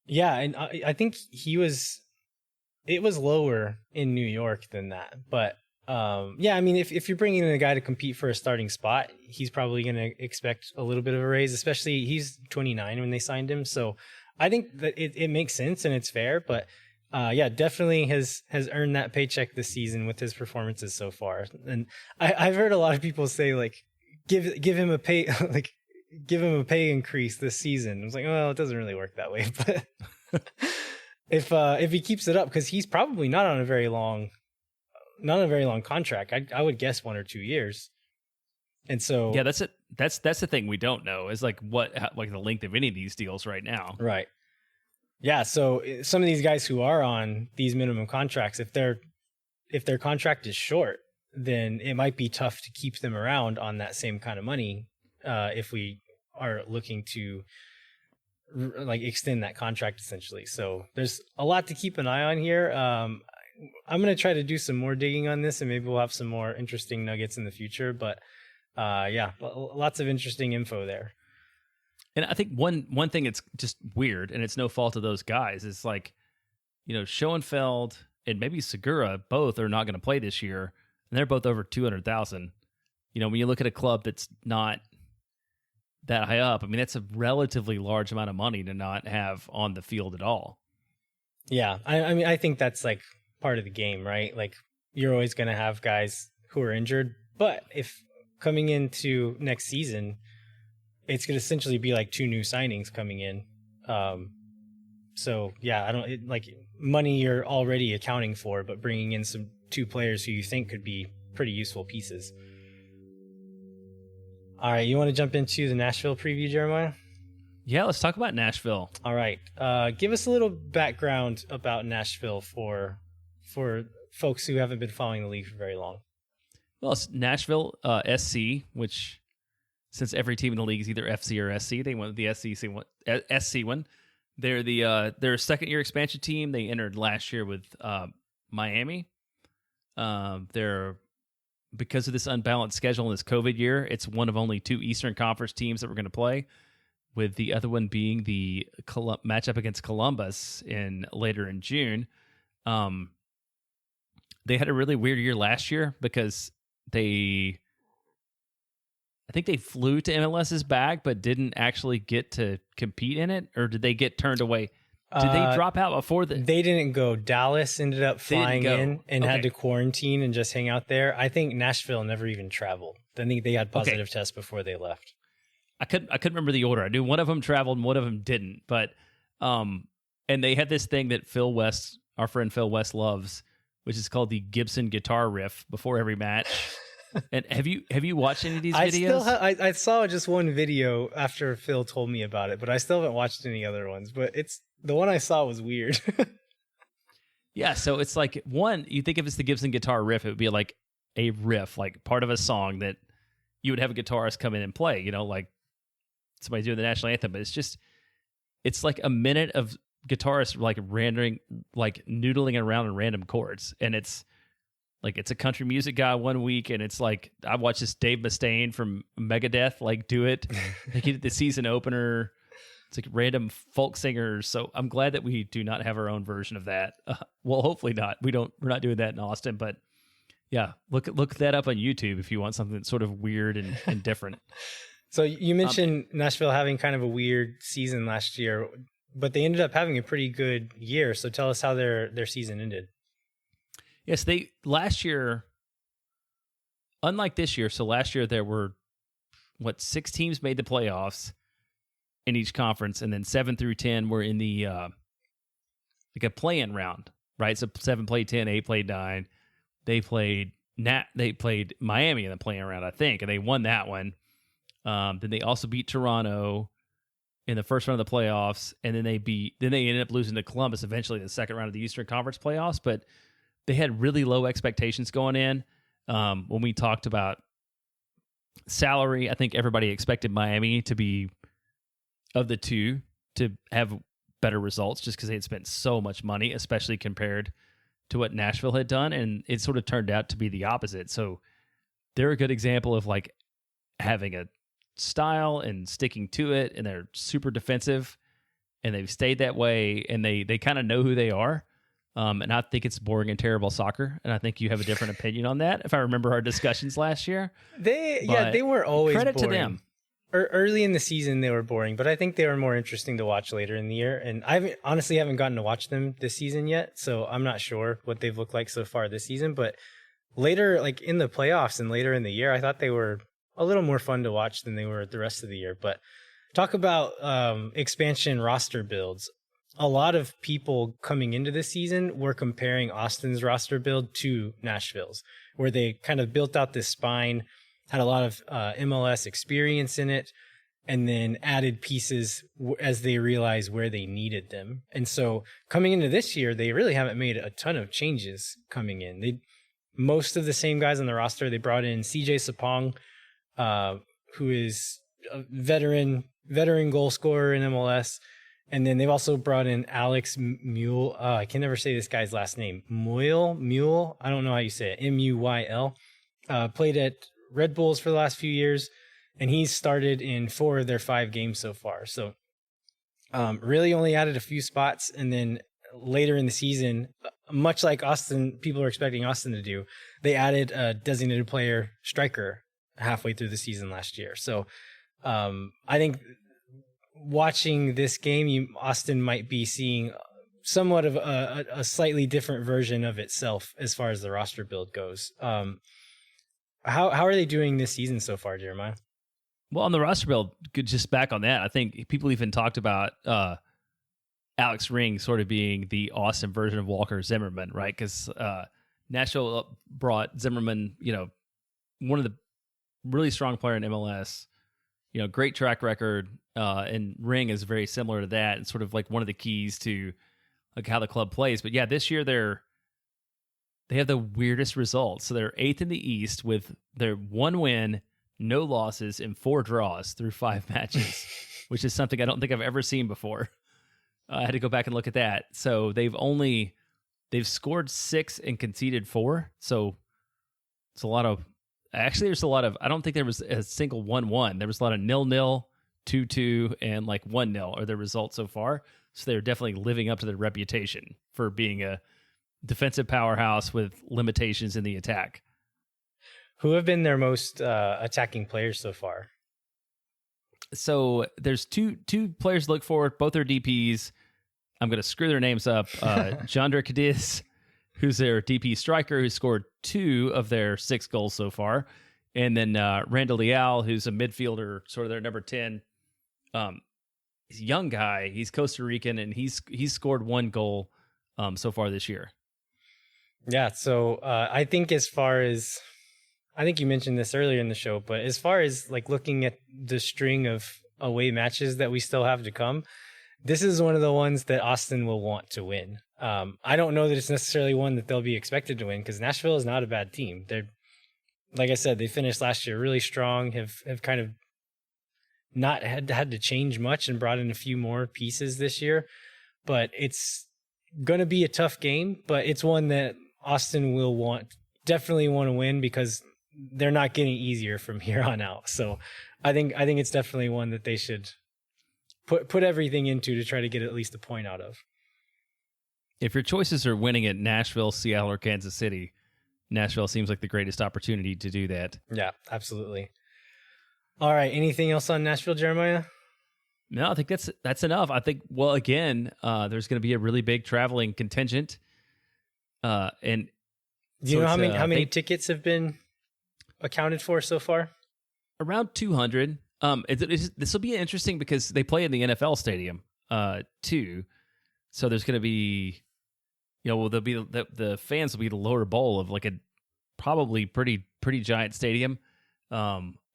Yeah, and I think it was lower in New York than that. But I mean, if you're bringing in a guy to compete for a starting spot, he's probably going to expect a little bit of a raise, especially he's 29 when they signed him. So I think that it makes sense and it's fair, but definitely has earned that paycheck this season with his performances so far. And I've heard a lot of people say like, give him a pay, like give him a pay increase this season. I was like, well, it doesn't really work that way, but if he keeps it up, because he's probably not on a very long contract. I would guess 1 or 2 years. And so that's it. That's the thing we don't know is like the length of any of these deals right now. Right. Yeah. So some of these guys who are on these minimum contracts, if their contract is short, then it might be tough to keep them around on that same kind of money. If we are looking to like extend that contract essentially. So there's a lot to keep an eye on here. I'm going to try to do some more digging on this and maybe we'll have some more interesting nuggets in the future, but lots of interesting info there. And I think one thing that's just weird, and it's no fault of those guys, is like, Schoenfeld and maybe Segura both are not going to play this year, and they're both over 200,000. When you look at a club that's not that high up, I mean, that's a relatively large amount of money to not have on the field at all. Yeah, I mean, I think that's like part of the game, right? Like you're always going to have guys who are injured, but if coming into next season, it's going to essentially be like 2 new signings coming in. So like money you're already accounting for, but bringing in some 2 players who you think could be pretty useful pieces. All right. You want to jump into the Nashville preview, Jeremiah? Yeah, let's talk about Nashville. All right. Give us a little background about Nashville for folks who haven't been following the league for very long. Well, it's Nashville SC, which since every team in the league is either FC or SC, they went the SC one. They're a second-year expansion team. They entered last year with Miami. They're, because of this unbalanced schedule in this COVID year, it's one of only 2 Eastern Conference teams that we're going to play, with the other one being the matchup against Columbus later in June. They had a really weird year last year because I think they flew to MLS's bag, but didn't actually get to compete in it, or did they get turned away? Did they drop out before They didn't go. Dallas ended up flying in and had to quarantine and just hang out there. I think Nashville never even traveled. I think they had positive tests before they left. I couldn't remember the order. I knew one of them traveled and one of them didn't. But and they had this thing that our friend Phil West loves, which is called the Gibson guitar riff before every match. And have you watched any of these videos? I saw just one video after Phil told me about it, but I still haven't watched any other ones. But the one I saw was weird. Yeah, so it's like one, you think if it's the Gibson guitar riff, it would be like a riff, like part of a song that you would have a guitarist come in and play, like somebody doing the national anthem. But it's like a minute of guitarists like noodling around in random chords. And it's like, it's a country music guy one week, and it's like, I watched this Dave Mustaine from Megadeth like do it. Like he did the season opener. It's like random folk singers. So I'm glad that we do not have our own version of that. Well, hopefully not. We're not doing that in Austin, but yeah, look that up on YouTube if you want something that's sort of weird and different. So you mentioned Nashville having kind of a weird season last year, but they ended up having a pretty good year. So tell us how their season ended. Yes, last year, unlike this year. So last year there were 6 teams made the playoffs in each conference, and then 7 through 10 were in the like a play-in round, right? So 7 played 10, 8 played 9. They played Miami in the play-in round, I think, and they won that one. Then they also beat Toronto in the first round of the playoffs, and then they ended up losing to Columbus eventually in the second round of the Eastern Conference playoffs. But they had really low expectations going in. When we talked about salary, I think everybody expected Miami to be, of the two, to have better results just because they had spent so much money, especially compared to what Nashville had done. And it sort of turned out to be the opposite. So they're a good example of like having a style and sticking to it, and they're super defensive, and they've stayed that way, and they kind of know who they are. And I think it's boring and terrible soccer, and I think you have a different opinion on that. If I remember our discussions last year, they were always credit boring. to them. Early in the season, they were boring, but I think they were more interesting to watch later in the year. And I honestly haven't gotten to watch them this season yet, so I'm not sure what they've looked like so far this season. But later, like in the playoffs and later in the year, I thought they were a little more fun to watch than they were the rest of the year. But talk about expansion roster builds. A lot of people coming into this season were comparing Austin's roster build to Nashville's, where they kind of built out this spine, had a lot of MLS experience in it, and then added pieces as they realized where they needed them. And so coming into this year, they really haven't made a ton of changes coming in. Most of the same guys on the roster. They brought in CJ Sapong, who is a veteran goal scorer in MLS. And then they've also brought in Alex Mule. I can never say this guy's last name. Mule. I don't know how you say it. Muyl. Played at Red Bulls for the last few years, and he's started in 4 of their 5 games so far. So really only added a few spots. And then later in the season, much like Austin, people are expecting Austin to do, they added a designated player striker halfway through the season last year. So I think watching this game, Austin might be seeing somewhat of a slightly different version of itself as far as the roster build goes. How are they doing this season so far, Jeremiah? Well, on the roster build, just back on that, I think people even talked about Alex Ring sort of being the Austin version of Walker Zimmerman, right? Because Nashville brought Zimmerman, one of the really strong player in MLS, great track record, and Ring is very similar to that, and sort of like one of the keys to like how the club plays. But yeah, this year they have the weirdest results. So they're 8th in the East with their 1 win, no losses, and 4 draws through 5 matches, which is something I don't think I've ever seen before. I had to go back and look at that. So they've scored 6 and conceded 4. So it's a lot of, there's a lot of, I don't think there was a single 1-1. There was a lot of 0-0, 2-2, and like 1-0 are the results so far. So they're definitely living up to their reputation for being a defensive powerhouse with limitations in the attack. Who have been their most attacking players so far? So there's two players to look for. Both are DPs. I'm going to screw their names up. Jandre Cadiz, who's their DP striker, who scored 2 of their 6 goals so far. And then Randall Leal, who's a midfielder, sort of their number 10. He's a young guy. He's Costa Rican, and he's scored 1 goal so far this year. Yeah, so I think I think you mentioned this earlier in the show, but as far as like looking at the string of away matches that we still have to come, this is one of the ones that Austin will want to win. I don't know that it's necessarily one that they'll be expected to win because Nashville is not a bad team. They're, like I said, they finished last year really strong, have kind of not had to change much and brought in a few more pieces this year. But it's going to be a tough game, but it's one that Austin will definitely want to win because they're not getting easier from here on out. So I think it's definitely one that they should put everything into to try to get at least a point out of. If your choices are winning at Nashville, Seattle, or Kansas City, Nashville seems like the greatest opportunity to do that. Yeah, absolutely. All right. Anything else on Nashville, Jeremiah? No, I think that's enough. I think, well, again, there's going to be a really big traveling contingent. And do you know how many tickets have been accounted for so far? Around 200. This will be interesting because they play in the NFL stadium too. So there's going to be, there'll be the fans will be the lower bowl of like a probably pretty giant stadium.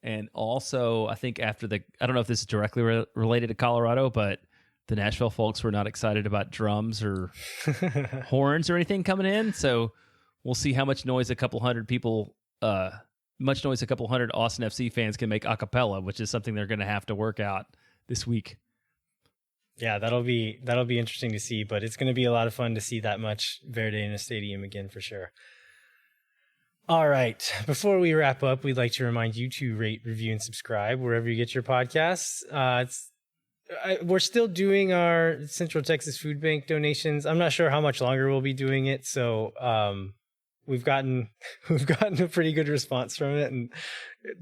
And also, I think I don't know if this is directly related to Colorado, but the Nashville folks were not excited about drums or horns or anything coming in. So we'll see how much noise a couple hundred Austin FC fans can make a cappella, which is something they're going to have to work out this week. Yeah, that'll be interesting to see, but it's going to be a lot of fun to see that much Verde in a stadium again for sure. All right. Before we wrap up, we'd like to remind you to rate, review, and subscribe wherever you get your podcasts. We're still doing our Central Texas Food Bank donations. I'm not sure how much longer we'll be doing it, so we've gotten a pretty good response from it, and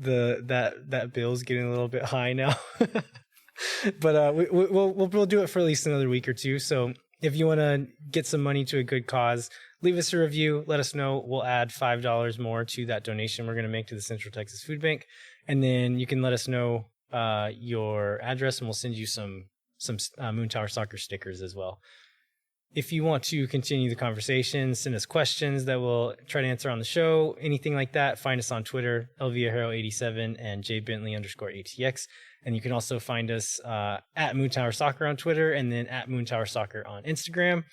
that bill's getting a little bit high now. But we'll do it for at least another week or two. So if you want to get some money to a good cause, leave us a review. Let us know. We'll add $5 more to that donation we're going to make to the Central Texas Food Bank. And then you can let us know your address, and we'll send you some Moon Tower Soccer stickers as well. If you want to continue the conversation, send us questions that we'll try to answer on the show, anything like that, find us on Twitter, LViajero87 and JBentley_ATX. And you can also find us at Moon Tower Soccer on Twitter and then at Moon Tower Soccer on Instagram.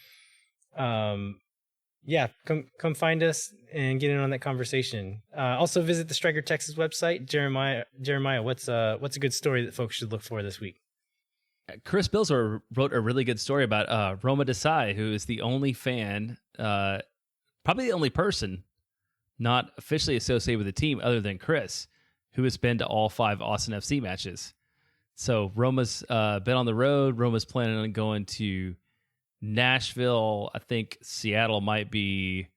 Come find us and get in on that conversation. Also visit the Striker Texas website. Jeremiah, what's a good story that folks should look for this week? Chris Bilzer wrote a really good story about Roma Desai, who is the only fan, probably the only person not officially associated with the team other than Chris, who has been to all 5 Austin FC matches. So Roma's been on the road. Roma's planning on going to Nashville. I think Seattle might be,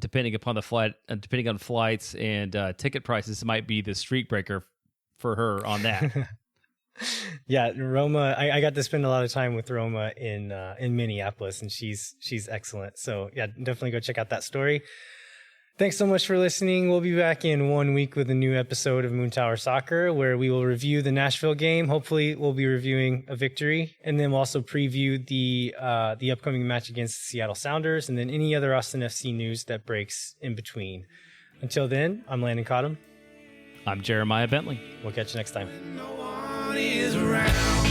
depending on flights and ticket prices, might be the streak breaker for her on that. Yeah, Roma. I got to spend a lot of time with Roma in Minneapolis, and she's excellent. So yeah, definitely go check out that story. Thanks so much for listening. We'll be back in 1 week with a new episode of Moon Tower Soccer, where we will review the Nashville game. Hopefully, we'll be reviewing a victory, and then we'll also preview the upcoming match against the Seattle Sounders, and then any other Austin FC news that breaks in between. Until then, I'm Landon Cottom. I'm Jeremiah Bentley. We'll catch you next time. Is around.